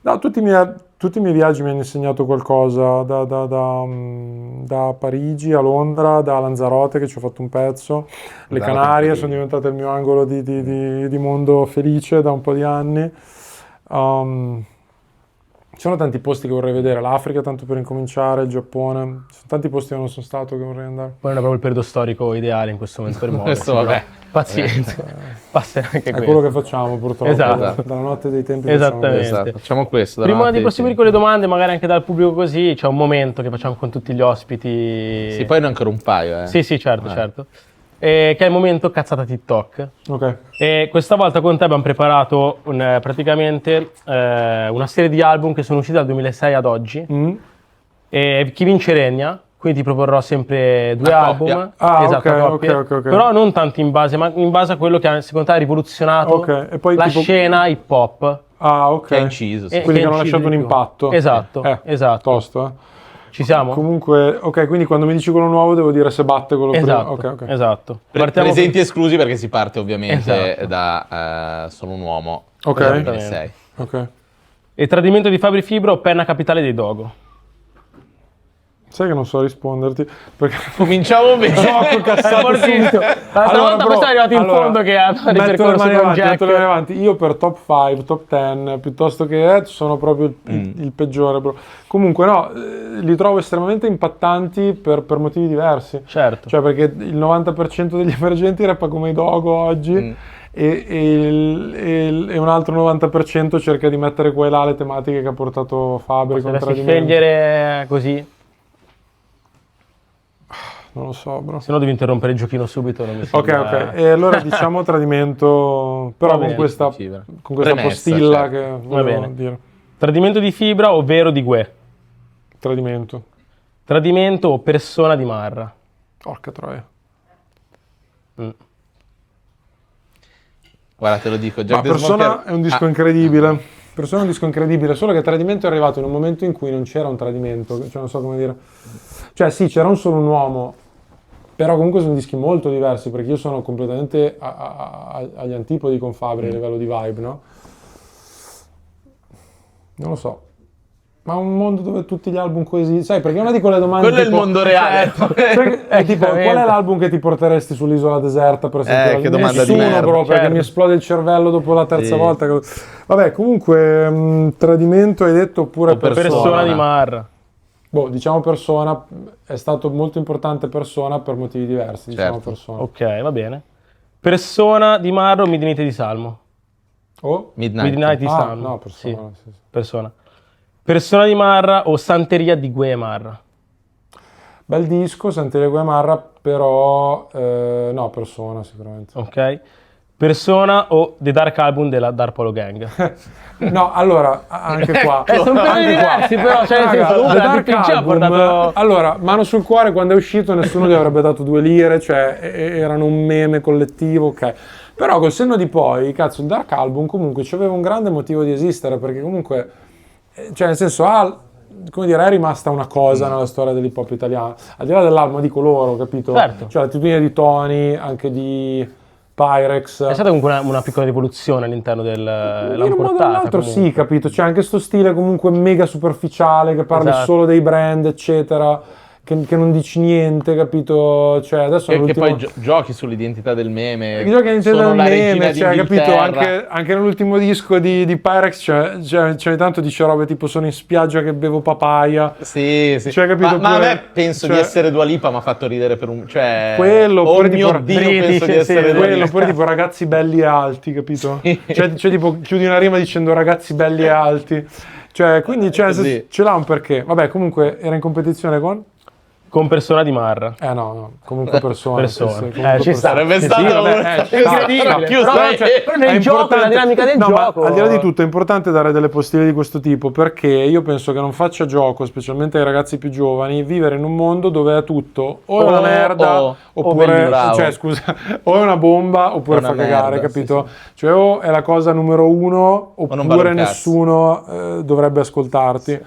No, tutti i miei viaggi mi hanno insegnato qualcosa, da Parigi a Londra, da Lanzarote che ci ho fatto un pezzo, le Lanzarote Canarie incredibile. sono diventate il mio angolo di mondo felice da un po' di anni. Ci sono tanti posti che vorrei vedere, l'Africa tanto per incominciare, il Giappone, ci sono tanti posti dove non sono stato che vorrei andare. Poi non è proprio il periodo storico ideale in questo momento per muoversi. Questo, vabbè. però Pazienza. Passerà anche È questo. quello che facciamo purtroppo, Esatto. dalla notte dei tempi facciamo Esattamente. questo. Esatto, facciamo questo. Prima davanti di ai proseguire con le domande, magari anche dal pubblico così, c'è un momento che facciamo con tutti gli ospiti. tempi. Sì, poi ne ho ancora un paio, Sì, certo, certo. Che è il momento cazzata TikTok. Ok. E questa volta con te abbiamo preparato praticamente una serie di album che sono usciti dal 2006 ad oggi. E chi vince regna, quindi ti proporrò sempre due A album. coppia. Ah, esatto, ok, a coppie. ok. Però non tanto in base, ma in base a quello che secondo te ha rivoluzionato Ok, e poi la tipo- scena hip hop. Ah, ok. Che ha inciso, sì. Quindi che hanno ha inciso lasciato un di più. impatto. Esatto, esatto. Tosto, eh. Ci siamo? Comunque, ok, quindi quando mi dici quello nuovo devo dire se batte quello Esatto, prima. Ok. esatto. Partiamo Presenti esclusi perché si parte ovviamente Esatto. da Sono un uomo. Ok. del 2006. Ok. E tradimento di Fabri Fibra o penna capitale dei Dogo? Sai che non so risponderti perché Cominciamo bene. troppo cassato fortissimo. subito. L'altra volta poi sei arrivato in fondo che ha metto le ripercorso mani con avanti, Jack. metto le mani avanti. Io per top 5, top 10, piuttosto che sono proprio il peggiore, bro. Comunque no, li trovo estremamente impattanti per motivi diversi. Certo. Cioè perché il 90% degli emergenti rappa come i Dogo oggi e un altro 90% cerca di mettere qua e là le tematiche che ha portato Fabri Se con dovessi Tradimento. scegliere così, Non lo so, bro. se no devi interrompere il giochino subito. Non mi Ok, sembra- ok. E allora diciamo Tradimento, però Va con bene. questa, Fibra. con questa Premessa, postilla certo. che volevo bene. dire. Tradimento di Fibra o vero di Gue? Tradimento. Tradimento o persona di Marra? Porca troia. Guarda, te lo dico. Ma Jack the Persona Smoker- è un disco incredibile. Persona è un disco incredibile, solo che Tradimento è arrivato in un momento in cui non c'era un tradimento, cioè non so come dire. Cioè sì, c'era un solo un uomo, però comunque sono dischi molto diversi, perché io sono completamente agli antipodi con Fabri a livello di vibe, no? Non lo so. Ma un mondo dove tutti gli album coesi, sai, perché è una di quelle domande Quello è il tipo- mondo reale. Cioè, è tipo, qual è Chiaramente. l'album che ti porteresti sull'isola deserta per sentire? che domanda di Nessuno, merda. proprio, perché Certo. mi esplode il cervello dopo la terza Sì. volta. Vabbè, comunque, Tradimento hai detto oppure O Persona. Persona di Marra. Boh, diciamo Persona, è stato molto importante Persona per motivi diversi, diciamo Certo. Persona. Ok, va bene. Persona di Marra o Midnight di Salmo? Oh? Midnight. di Ah, Salmo. no, Persona. Sì, Sì, sì. persona. Persona di Marra o Santeria di Gue Marra? Bel disco, Santeria Guemarra, però no, Persona sicuramente. Ok. Persona o The Dark Album della Darpolo Gang? No, allora, anche qua. sono anche quelli qua. diversi, però, cioè, nel Raga, senso, The la Dark DPC ha Album, portato- allora, mano sul cuore, quando è uscito nessuno gli avrebbe dato 2 lire, cioè erano un meme collettivo, ok. Però col senno di poi, cazzo, il Dark Album comunque aveva un grande motivo di esistere, perché comunque, cioè nel senso, come dire, è rimasta una cosa nella storia dell'hip hop italiano, al di là dell'album, dico loro, capito? Certo. Cioè l'attitudine di Tony, anche di Pyrex. È stata comunque una piccola rivoluzione all'interno In l'hanno un modo o portata nell'altro comunque. sì, capito? C'è anche sto stile comunque mega superficiale che parli Esatto. solo dei brand, eccetera, che non dici niente, capito? Cioè adesso Che nell'ultimo... poi giochi sull'identità del meme. I giochi all'interno Sono del la regina meme, cioè, capito? d'Inghilterra. Anche nell'ultimo disco di Pyrex c'è ogni tanto dice robe tipo sono in spiaggia che bevo papaya. Sì, sì. Cioè, capito, Ma a pure- me penso cioè- di essere Dua Lipa, mi ha fatto ridere per un... Cioè... Quello, oh oppure mio tipo Dio, British, penso di sì, essere Dua Quello, Lipa. oppure tipo ragazzi belli e alti, capito? Sì. Cioè tipo chiudi una rima dicendo ragazzi belli e alti. Cioè, quindi Così. ce l'ha un perché. Vabbè, comunque era in competizione con? Con Persona di Marra. No, comunque persone. Persone. sì, comunque Ci sta. Sarebbe Sì, stato sì, vabbè, ci sta, incredibile. chiuso, Però nel è gioco, importante- la dinamica del no, ma gioco. al di là di tutto è importante dare delle postille di questo tipo perché io penso che non faccia gioco, specialmente ai ragazzi più giovani, vivere in un mondo dove è tutto o è una merda oppure, bellissimo. cioè scusa, o è una bomba oppure È una fa cagare, merda, capito? sì, Cioè o è la cosa numero uno non vale oppure un cazzo. nessuno dovrebbe ascoltarti.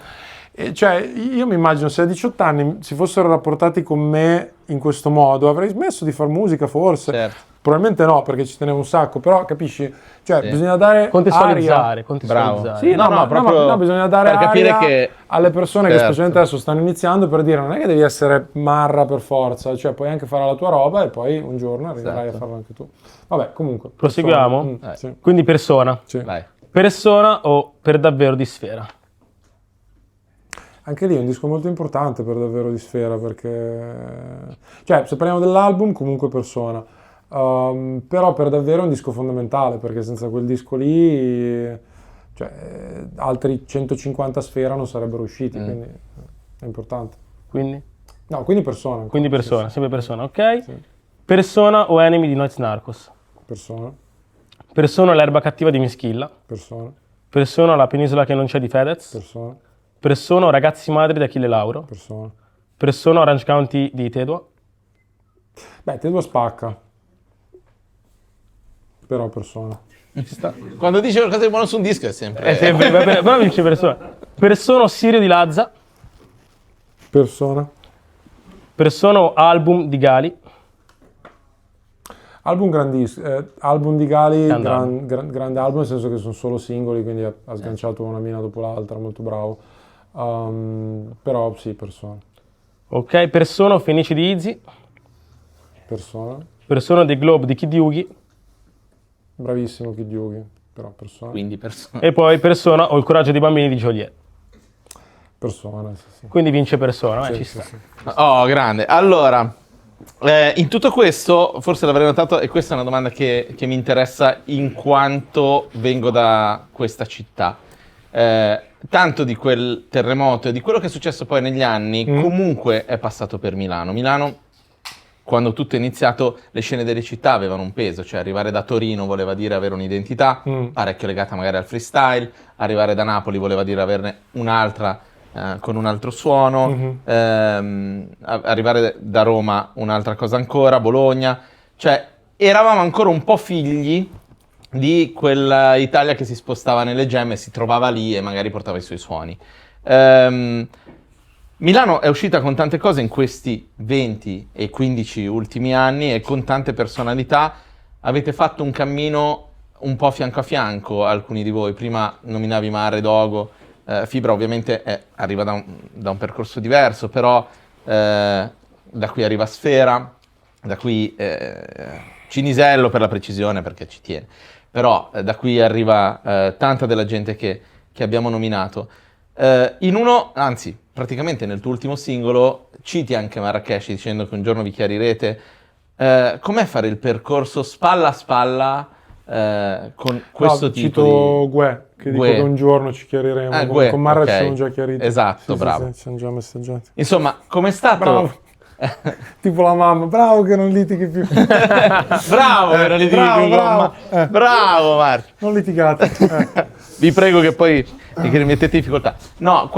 E cioè, io mi immagino se a 18 anni si fossero rapportati con me in questo modo, avrei smesso di fare musica forse. Certo. Probabilmente no, perché ci tenevo un sacco, però capisci? Cioè, Sì. bisogna dare Contestualizzare. Bravo. Sì, No, no, proprio no, bisogna dare per capire aria che- alle persone che Certo. specialmente adesso stanno iniziando per dire non è che devi essere marra per forza, cioè puoi anche fare la tua roba e poi un giorno arriverai Esatto. a farlo anche tu. Vabbè, comunque. Proseguiamo? Sì, Quindi Persona. sì. Vai. Persona o per davvero di Sfera? Anche lì è un disco molto importante per davvero di Sfera perché... Cioè, se parliamo dell'album, comunque Persona. Però per davvero è un disco fondamentale perché senza quel disco lì... Cioè, altri 150 Sfera non sarebbero usciti, quindi è importante. Quindi? No, quindi Persona. Quindi Sì, Persona, sì, sempre Persona, ok? Sì. Persona o Enemy di Noiz Narcos? Persona, Persona o L'erba cattiva di Mischilla? persona, Persona o La penisola che non c'è di Fedez? persona, Persona o Ragazzi madri di Achille Lauro? persona. Persona o Orange County di Tedua? Beh, te due spacca. Però Persona. Quando dice qualcosa di buono su un disco è sempre... È sempre, però vince Persona. Persona o Sirio di Lazza? Persona. Persona o Album di Gali? Album grandissimo, album di Gali, Grande album. grande album, nel senso che sono solo singoli, quindi ha sganciato una mina dopo l'altra, molto bravo. Però sì, Persona. Ok, Persona o Fenici di Izzy? Persona. Persona dei Globe di Kid Yugi? Bravissimo Kid Yugi, però Persona. Quindi persone. E poi Persona o Il coraggio dei bambini di Joliet? Persona, sì, sì. Quindi vince Persona, Sì, ci sì, sta. sì. Oh, grande. Allora, in tutto questo, forse l'avrei notato, e questa è una domanda che mi interessa in quanto vengo da questa città. Tanto di quel terremoto e di quello che è successo poi negli anni, comunque è passato per Milano. Milano, quando tutto è iniziato, le scene delle città avevano un peso, cioè arrivare da Torino voleva dire avere un'identità, parecchio legata magari al freestyle, arrivare da Napoli voleva dire averne un'altra con un altro suono, arrivare da Roma un'altra cosa ancora, Bologna, cioè eravamo ancora un po' figli di quella Italia che si spostava nelle gemme, si trovava lì e magari portava i suoi suoni. Milano è uscita con tante cose in questi 20 e 15 ultimi anni e con tante personalità. Avete fatto un cammino un po' fianco a fianco, alcuni di voi. Prima nominavi Mare, Dogo, Fibra ovviamente arriva da un percorso diverso, però da qui arriva Sfera, da qui Cinisello per la precisione perché ci tiene, però da qui arriva tanta della gente che abbiamo nominato. In uno, anzi praticamente nel tuo ultimo singolo, citi anche Marrakesh dicendo che un giorno vi chiarirete. Com'è fare il percorso spalla a spalla con questo tipo cito di... Gue, che dico Gue. che un giorno ci chiariremo. Gue, Con Marra ok. ci siamo già chiariti. Esatto, Sì, bravo. Sì, ci siamo già messaggiati. Insomma, com'è stato... Bravo. Tipo la mamma, bravo che non litighi più. Bravo, era lì bravo, con bravo. mamma. Bravo Marco. Non litigate. Vi prego che poi che mettete in difficoltà. No,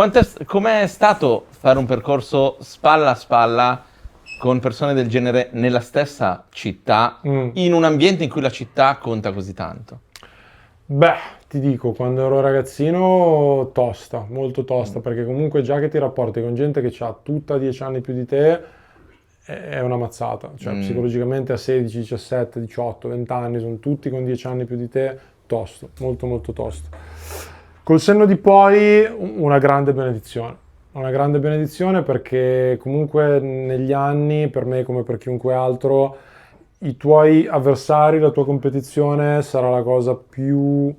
com'è stato fare un percorso spalla a spalla con persone del genere nella stessa città, in un ambiente in cui la città conta così tanto? Beh, ti dico, quando ero ragazzino tosta, molto tosta, perché comunque già che ti rapporti con gente che ha tutta 10 anni più di te, è una mazzata, cioè psicologicamente a 16, 17, 18, 20 anni, sono tutti con 10 anni più di te, tosto, molto molto tosto. Col senno di poi una grande benedizione perché comunque negli anni, per me come per chiunque altro, i tuoi avversari, la tua competizione sarà la cosa più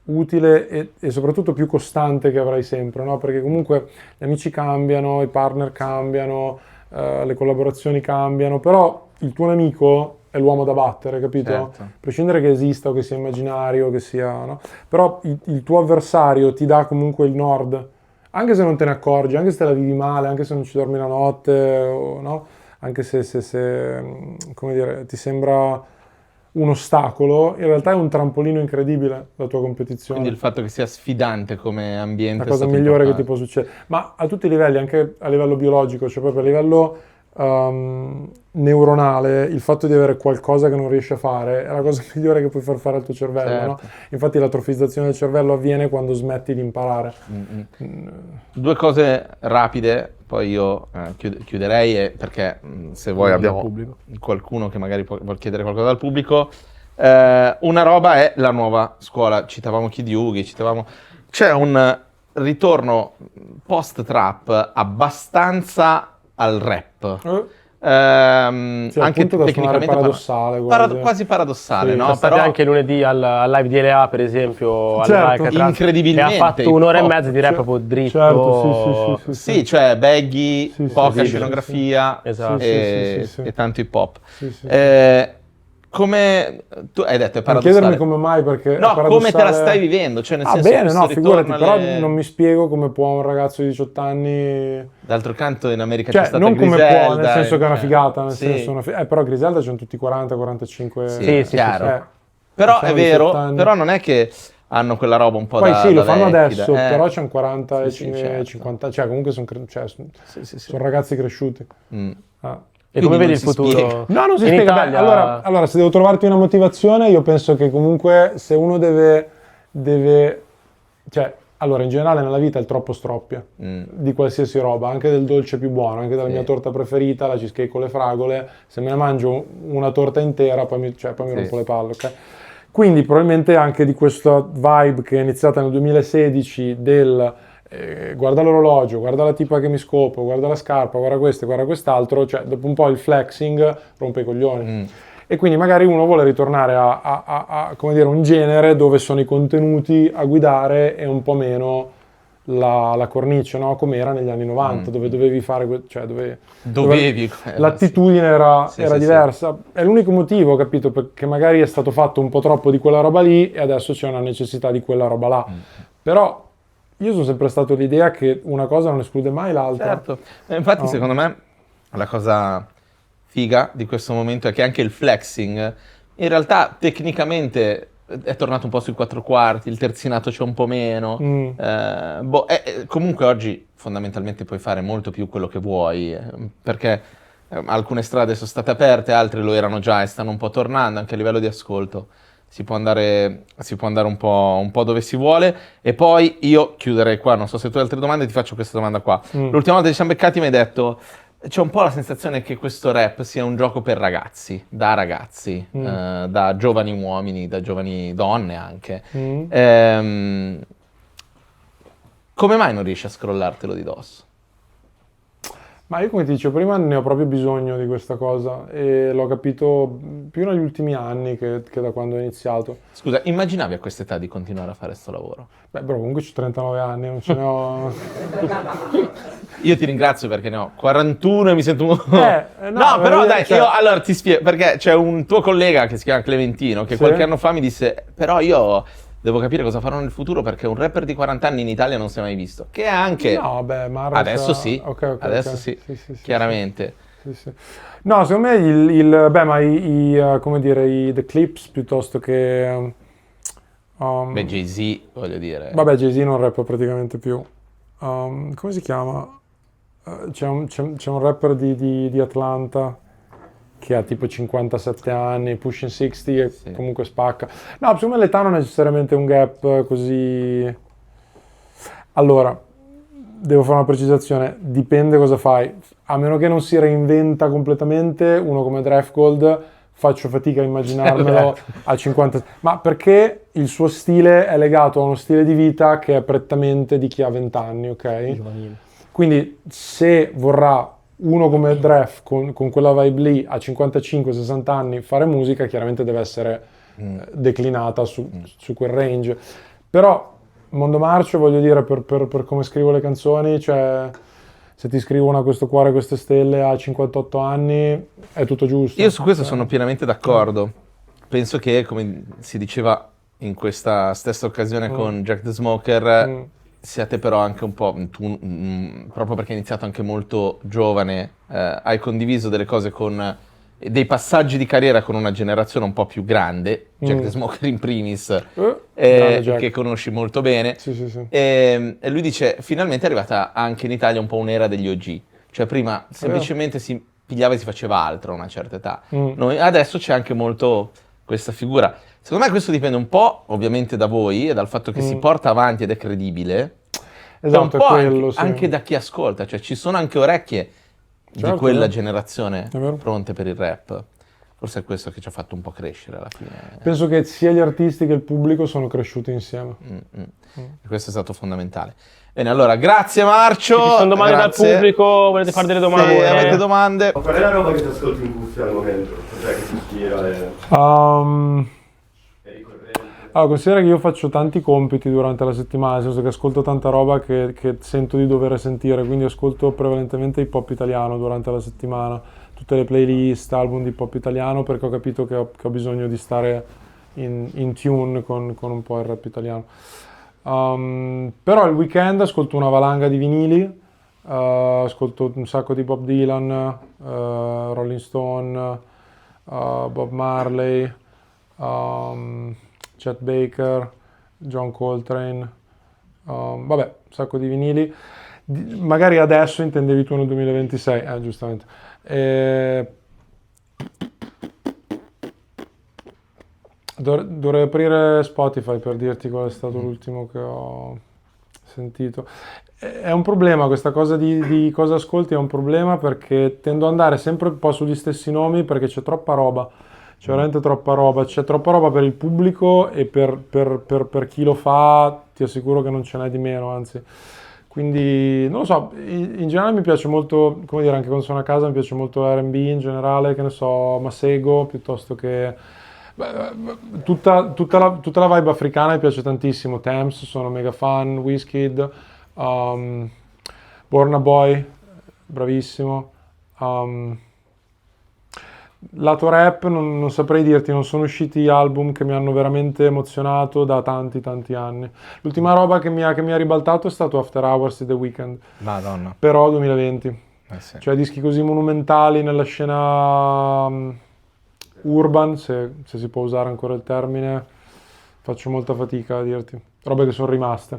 utile e soprattutto più costante che avrai sempre, no? Perché comunque gli amici cambiano, i partner cambiano, le collaborazioni cambiano, però il tuo nemico è l'uomo da battere, capito? Certo. A prescindere che esista o che sia immaginario, che sia, no? Però il tuo avversario ti dà comunque il nord, anche se non te ne accorgi, anche se te la vivi male, anche se non ci dormi la notte, no? Anche se, come dire, ti sembra un ostacolo, in realtà è un trampolino incredibile la tua competizione. Quindi il fatto che sia sfidante come ambiente La è cosa stato migliore che importante. ti può succedere, ma a tutti i livelli, anche a livello biologico, cioè proprio a livello neuronale, il fatto di avere qualcosa che non riesci a fare è la cosa migliore che puoi far fare al tuo cervello, no? Certo. Infatti l'atrofizzazione del cervello avviene quando smetti di imparare. Due cose rapide, poi io chiuderei perché se vuoi abbiamo qualcuno che magari vuol chiedere qualcosa al pubblico. Una roba è la nuova scuola, citavamo Kid Yugi, c'è un ritorno post-trap abbastanza al rap. Sì, Anche appunto da suonare tecnicamente paradossale, quasi. quasi paradossale, Sì, no? Sono stati Però anche lunedì al live di LA, per esempio, al Certo. Alcatraz, Incredibilmente e ha fatto hip un'ora e hop. mezza di rap proprio dritto. Certo, sì. sì, cioè baggy, Sì, sì, poca sì, scenografia sì. Esatto. Sì. e tanto hip hop. Sì. Come tu hai detto, è Non paradossale. chiedermi come mai, perché è No, come te la paradossale. stai vivendo? Cioè, nel senso, Bene, questo no, figurati, ritorno però alle- non mi spiego come può un ragazzo di 18 anni. D'altro canto in America c'è Cioè, stata non come può, Griselda, nel senso che è una cioè, figata, nel sì, senso però Griselda c'hanno tutti 40, 45. sì, chiaro. c'hanno Però è 18 vero, anni. però non è che hanno quella roba un po' Poi da sì, lo da fanno vecchi, adesso, però c'hanno 40 Sì, e certo. 50, cioè comunque sono Sì. ragazzi cresciuti. Mm. Ah. E Quindi come vedi non il si futuro? spiega. No, non si In spiega. Beh, Italia... allora, se devo trovarti una motivazione, io penso che comunque se uno cioè, allora, in generale nella vita il troppo stroppia di qualsiasi roba, anche del dolce più buono, anche della Sì. mia torta preferita, la cheesecake con le fragole. Se me ne mangio una torta intera, poi mi Sì. rompo le palle, ok? Quindi probabilmente anche di questa vibe che è iniziata nel 2016 del guarda l'orologio, guarda la tipa che mi scopo, guarda la scarpa, guarda questo, guarda quest'altro, cioè dopo un po' il flexing rompe i coglioni. E quindi magari uno vuole ritornare a come dire, un genere dove sono i contenuti a guidare e un po' meno la cornice, no? Come era negli anni 90, dove dovevi fare, cioè Dovevi, l'attitudine era Sì, diversa. È l'unico motivo, capito? Perché magari è stato fatto un po' troppo di quella roba lì e adesso c'è una necessità di quella roba là. Però io sono sempre stato l'idea che una cosa non esclude mai l'altra. Certo. Infatti, secondo me, la cosa figa di questo momento è che anche il flexing, in realtà, tecnicamente è tornato un po' sui 4/4, il terzinato c'è un po' meno. Comunque oggi fondamentalmente puoi fare molto più quello che vuoi, perché alcune strade sono state aperte, altre lo erano già e stanno un po' tornando, anche a livello di ascolto. Si può andare un po' dove si vuole. E poi io chiuderei qua, non so se tu hai altre domande, ti faccio questa domanda qua. L'ultima volta che ci siamo beccati mi hai detto, c'è un po' la sensazione che questo rap sia un gioco per ragazzi, da giovani uomini, da giovani donne anche. Come mai non riesci a scrollartelo di dosso? Ma io come ti dicevo prima ne ho proprio bisogno di questa cosa e l'ho capito più negli ultimi anni che da quando ho iniziato. Scusa, immaginavi a quest'età di continuare a fare sto lavoro? Beh, però comunque ho 39 anni, non ce ne ho... Io ti ringrazio perché ne ho 41 e mi sento... no, però dai, cioè- io allora ti spiego, perché c'è un tuo collega che si chiama Clementino, che Sì. qualche anno fa mi disse, però io devo capire cosa farò nel futuro perché un rapper di 40 anni in Italia non si è mai visto. Che è anche... No, beh, Marra Adesso sì, Ok, adesso ok. sì, Sì, chiaramente. sì. No, secondo me beh, ma come dire, the clips piuttosto che... Beh, Jay-Z, voglio dire... Vabbè, Jay-Z non rappa praticamente più. Come si chiama? C'è un rapper di Atlanta che ha tipo 57 anni, pushing 60 e Sì. comunque spacca. No, secondo me l'età non è necessariamente un gap così... Allora, devo fare una precisazione, dipende cosa fai. A meno che non si reinventa completamente, uno come Draftgold faccio fatica a immaginarmelo a 50. Ma perché il suo stile è legato a uno stile di vita che è prettamente di chi ha 20 anni, ok? Giovanile. Quindi se vorrà uno come Draft con quella vibe lì a 55-60 anni fare musica, chiaramente deve essere declinata su quel range. Però Mondo Marcio, voglio dire, per come scrivo le canzoni, cioè se ti scrivo una Questo cuore, queste stelle a 58 anni è tutto giusto. Io su questo sono pienamente d'accordo. Penso che, come si diceva in questa stessa occasione con Jack the Smoker, siate però anche un po', tu, proprio perché hai iniziato anche molto giovane, hai condiviso delle cose con dei passaggi di carriera con una generazione un po' più grande, Jack the Smoker in primis, grande Jack. che conosci molto bene. Sì. E lui dice, finalmente è arrivata anche in Italia un po' un'era degli OG. Cioè prima semplicemente si pigliava e si faceva altro a una certa età. Adesso c'è anche molto questa figura. Secondo me questo dipende un po' ovviamente da voi e dal fatto che si porta avanti ed è credibile. Esatto, un po' è quello, anche, sì. anche da chi ascolta, cioè ci sono anche orecchie di Certo, quella è generazione vero. pronte per il rap. Forse è questo che ci ha fatto un po' crescere alla fine. Penso che sia gli artisti che il pubblico sono cresciuti insieme. E questo è stato fondamentale. Bene, allora, grazie Marcio. Ci sono domande grazie. dal pubblico, volete fare delle domande? Se avete domande. Ma qual è la roba che ti ascolti in cuffia al momento? Cos'è che ti ispira e è ricorrente? Allora, considera che io faccio tanti compiti durante la settimana, nel senso che ascolto tanta roba che sento di dover sentire, quindi ascolto prevalentemente hip hop italiano durante la settimana, tutte le playlist, album di hip hop italiano, perché ho capito che ho bisogno di stare in tune con un po' il rap italiano. Però il weekend ascolto una valanga di vinili, ascolto un sacco di Bob Dylan, Rolling Stone, Bob Marley, Chet Baker, John Coltrane, vabbè, un sacco di vinili. Magari adesso intendevi tu nel 2026, giustamente. Dovrei aprire Spotify per dirti qual è stato l'ultimo che ho sentito. È un problema questa cosa di cosa ascolti, è un problema perché tendo ad andare sempre un po' sugli stessi nomi perché c'è troppa roba. C'è veramente troppa roba, c'è troppa roba per il pubblico e per chi lo fa ti assicuro che non ce n'è di meno, anzi. Quindi, non lo so, in generale mi piace molto, come dire, anche quando sono a casa mi piace molto l'R&B in generale, che ne so, Masego, piuttosto che... Tutta la vibe africana mi piace tantissimo, Thames, sono mega fan, Wizkid, Burna Boy, bravissimo. Lato rap non saprei dirti, non sono usciti album che mi hanno veramente emozionato da tanti anni. L'ultima roba che mi ha ribaltato è stato After Hours di The Weeknd, Madonna. però 2020. Sì. Cioè dischi così monumentali nella scena urban, se si può usare ancora il termine, faccio molta fatica a dirti. Robe che sono rimaste.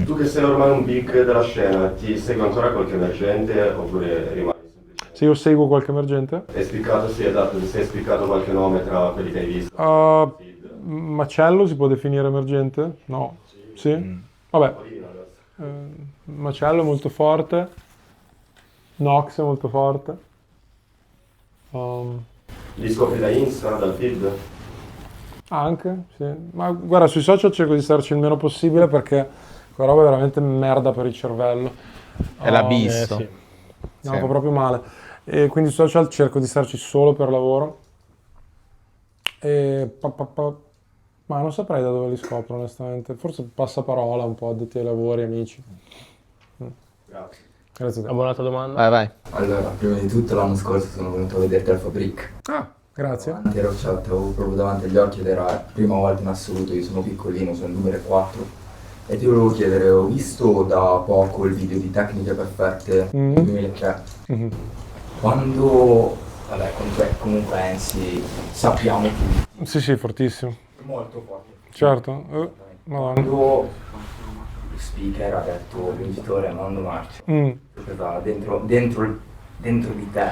Tu che sei ormai un big della scena, ti segui ancora qualche emergente oppure rimani semplicemente? Se io seguo qualche emergente? Hai spiccato, sì, esatto, se hai spiccato qualche nome tra quelli che hai visto? Macello si può definire emergente? No. Sì? Vabbè. Macello è molto forte. Nox è molto forte. Li scopri da Insta, dal feed? Anche, sì. Ma guarda, sui social cerco di starci il meno possibile perché quella roba è veramente merda per il cervello. È l'abisso. sì. No, fa proprio male. E quindi sui social cerco di starci solo per lavoro. Ma non saprei da dove li scopro, onestamente. Forse passaparola un po', addetti ai lavori, amici. Grazie. Grazie a te. Una buona tua domanda. Vai. Allora, prima di tutto l'anno scorso sono venuto a vederti al Fabric. Ah, grazie. T'avevo proprio davanti agli occhi ed era la prima volta in assoluto, io sono piccolino, sono il numero 4. E ti volevo chiedere, ho visto da poco il video di Tecniche Perfette del 2003. Quando, vabbè, comunque Ensi sappiamo tutti. Sì, fortissimo. Molto forte. Certo. Madonna. Quando lo speaker ha detto vincitore a Mondo Marcio, dentro di te.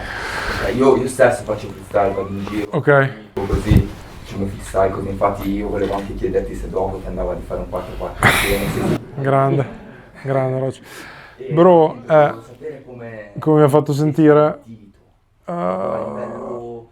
Cioè, io stesso faccio freestyle, vado in giro, Ok. così, facciamo freestyle così, infatti io volevo anche chiederti se dopo ti andava di fare un 4-4 insieme. Grande Rocci. Bro, Volevo sapere come mi ha fatto sentire? a livello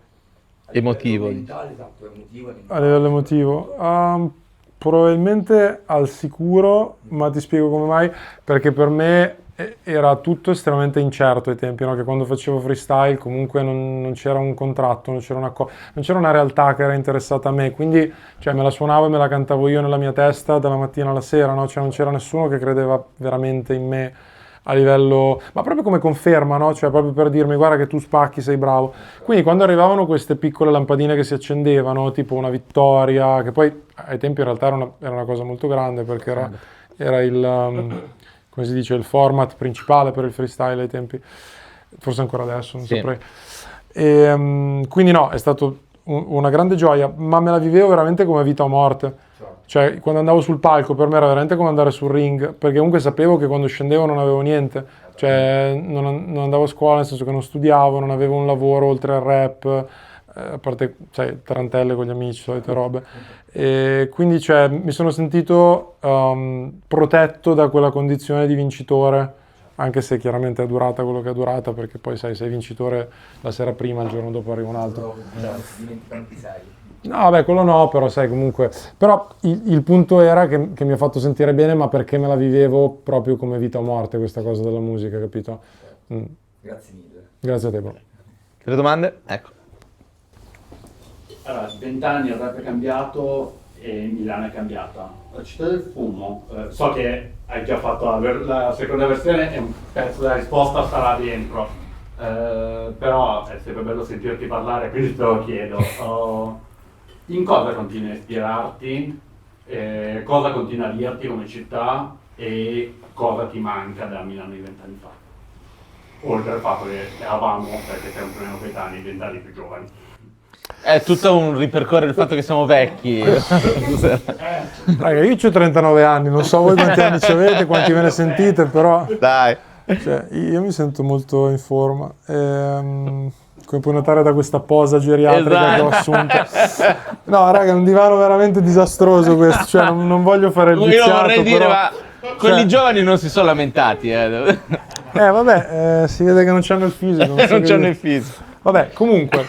Emotivo. mentale, esatto, emotivo. A livello emotivo? Probabilmente al sicuro, ma ti spiego come mai, perché per me era tutto estremamente incerto ai tempi, no? Che quando facevo freestyle comunque non c'era un contratto, non c'era una realtà che era interessata a me, quindi cioè, me la suonavo e me la cantavo io nella mia testa dalla mattina alla sera, no? Cioè, non c'era nessuno che credeva veramente in me a livello, ma proprio come conferma, no? Cioè proprio per dirmi guarda che tu spacchi, sei bravo. Quindi quando arrivavano queste piccole lampadine che si accendevano, tipo una vittoria, che poi ai tempi in realtà era una cosa molto grande perché era il, come si dice, il format principale per il freestyle ai tempi, forse ancora adesso, non Sì. saprei. Quindi no, è stato una grande gioia, ma me la vivevo veramente come vita o morte. Cioè, quando andavo sul palco per me era veramente come andare sul ring, perché comunque sapevo che quando scendevo non avevo niente, cioè non andavo a scuola, nel senso che non studiavo, non avevo un lavoro oltre al rap, a parte, sai, tarantelle con gli amici, solite robe. E quindi, cioè, mi sono sentito protetto da quella condizione di vincitore, anche se chiaramente è durata quello che è durata, perché poi, sai, sei vincitore la sera prima, il giorno dopo arriva un altro. Dimenticanti sei. No, vabbè, quello no, però sai comunque. Però il punto era che mi ha fatto sentire bene, ma perché me la vivevo proprio come vita o morte questa cosa della musica, capito? Grazie mille. Grazie a te, bro. Le domande? Ecco. Allora, 20 anni il rap è cambiato e Milano è cambiata. La città del fumo, so che hai già fatto la seconda versione e un pezzo della risposta sarà dentro, però è sempre bello sentirti parlare, quindi te lo chiedo. In cosa continui a ispirarti? Cosa continui a dirti come città e cosa ti manca da Milano di 20 anni fa? Oltre al fatto che eravamo, perché siamo più o meno coetanei, 20 anni più giovani. È tutto un ripercorrere il fatto che siamo vecchi. Raga, io ho 39 anni, non so voi quanti anni ci avete, quanti ve ne sentite, però Dai. cioè, io mi sento molto in forma. Come puoi notare da questa posa geriatrica che ho assunto. No, raga, è un divano veramente disastroso questo, cioè non voglio fare il Io viziato, vorrei dire, però... ma quelli cioè- giovani non si sono lamentati. Vabbè, si vede che non c'hanno il fisico. Non so Non che c'hanno dire. il fisico. Vabbè, comunque,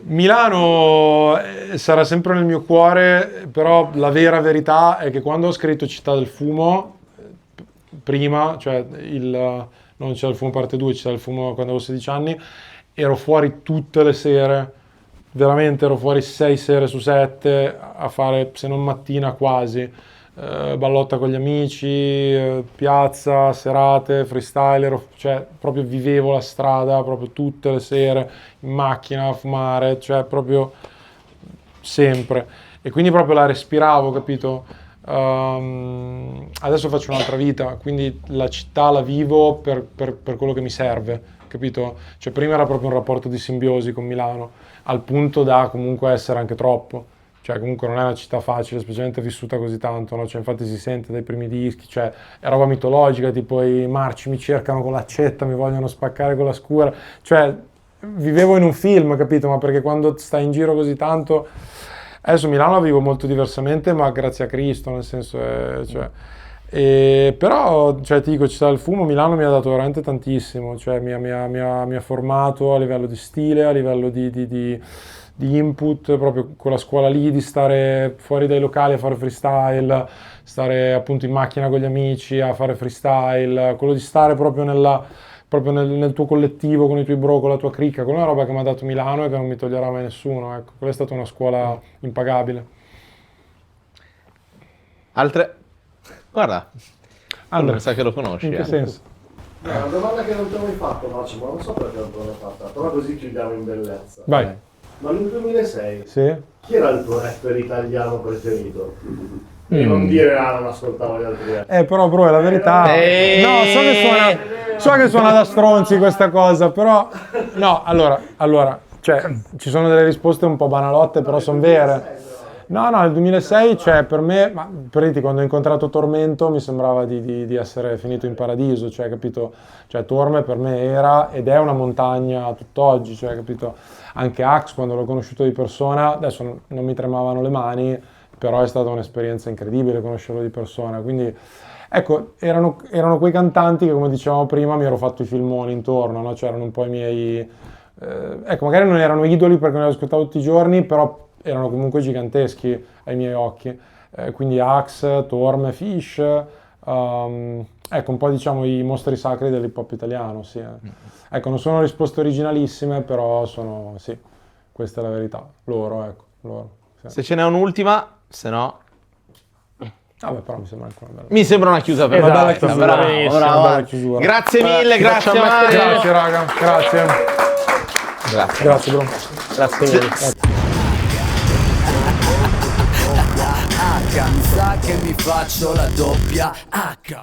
Milano sarà sempre nel mio cuore, però la vera verità è che quando ho scritto Città del Fumo, prima, cioè non c'era il fumo parte 2, c'era il fumo quando avevo 16 anni, ero fuori tutte le sere, veramente ero fuori 6 sere su 7 a fare, se non mattina quasi, ballotta con gli amici, piazza, serate, freestyle, cioè proprio vivevo la strada proprio tutte le sere, in macchina a fumare, cioè proprio sempre. E quindi proprio la respiravo, capito? Adesso faccio un'altra vita, quindi la città la vivo per quello che mi serve, capito? Cioè prima era proprio un rapporto di simbiosi con Milano, al punto da comunque essere anche troppo. Cioè comunque non è una città facile, specialmente vissuta così tanto, no? Cioè infatti si sente dai primi dischi, cioè è roba mitologica, tipo i marci mi cercano con l'accetta, mi vogliono spaccare con la scura, cioè vivevo in un film, capito? Ma perché quando stai in giro così tanto... Adesso Milano la vivo molto diversamente, ma grazie a Cristo, nel senso, però, cioè, ti dico, Città del Fumo, Milano mi ha dato veramente tantissimo, cioè mi ha formato a livello di stile, a livello di input, proprio quella scuola lì, di stare fuori dai locali a fare freestyle, stare appunto in macchina con gli amici a fare freestyle, quello di stare proprio nel tuo collettivo, con i tuoi bro, con la tua cricca, quella è una roba che mi ha dato Milano e che non mi toglierà mai nessuno, ecco, quella è stata una scuola impagabile. Altre? Guarda, Andrea, mi sa che lo conosci. in che senso? È una domanda che non ti ho mai fatto, Massimo, ma non so perché non te l'ho fatta, però così chiudiamo in bellezza. Vai. Ma nel 2006, Sì? chi era il tuo rapper italiano preferito? E non dire non ascoltavo gli altri rapper. Però bro, è la verità. No, so che suona da stronzi questa cosa, però... No, allora, cioè, ci sono delle risposte un po' banalotte, però sono vere. No, nel 2006, cioè, per me, ma per dirti, quando ho incontrato Tormento mi sembrava di essere finito in paradiso, cioè, capito? Cioè, Torme per me era ed è una montagna a tutt'oggi, cioè, capito? Anche Axe, quando l'ho conosciuto di persona, adesso non mi tremavano le mani, però è stata un'esperienza incredibile conoscerlo di persona, quindi ecco, erano quei cantanti che, come dicevamo prima, mi ero fatto i filmoni intorno, no? Cioè erano un po' i miei... ecco, magari non erano idoli perché non li ascoltavo tutti i giorni, però erano comunque giganteschi ai miei occhi. Quindi Axe, Torme, Fish, ecco, un po' diciamo i mostri sacri dell'hip hop italiano, sì. Ecco, non sono risposte originalissime, però sono, sì, questa è la verità. Loro, sì. Se ce n'è un'ultima, se no... Vabbè, però mi sembra anche una bella... Mi sembra una chiusa Una bella perfetta. chiusura, Bravo, una bravo. bella chiusura. Grazie mille, grazie Mario. Grazie raga, grazie. Grazie bro. Grazie mille. Mi sa che mi faccio la doppia H.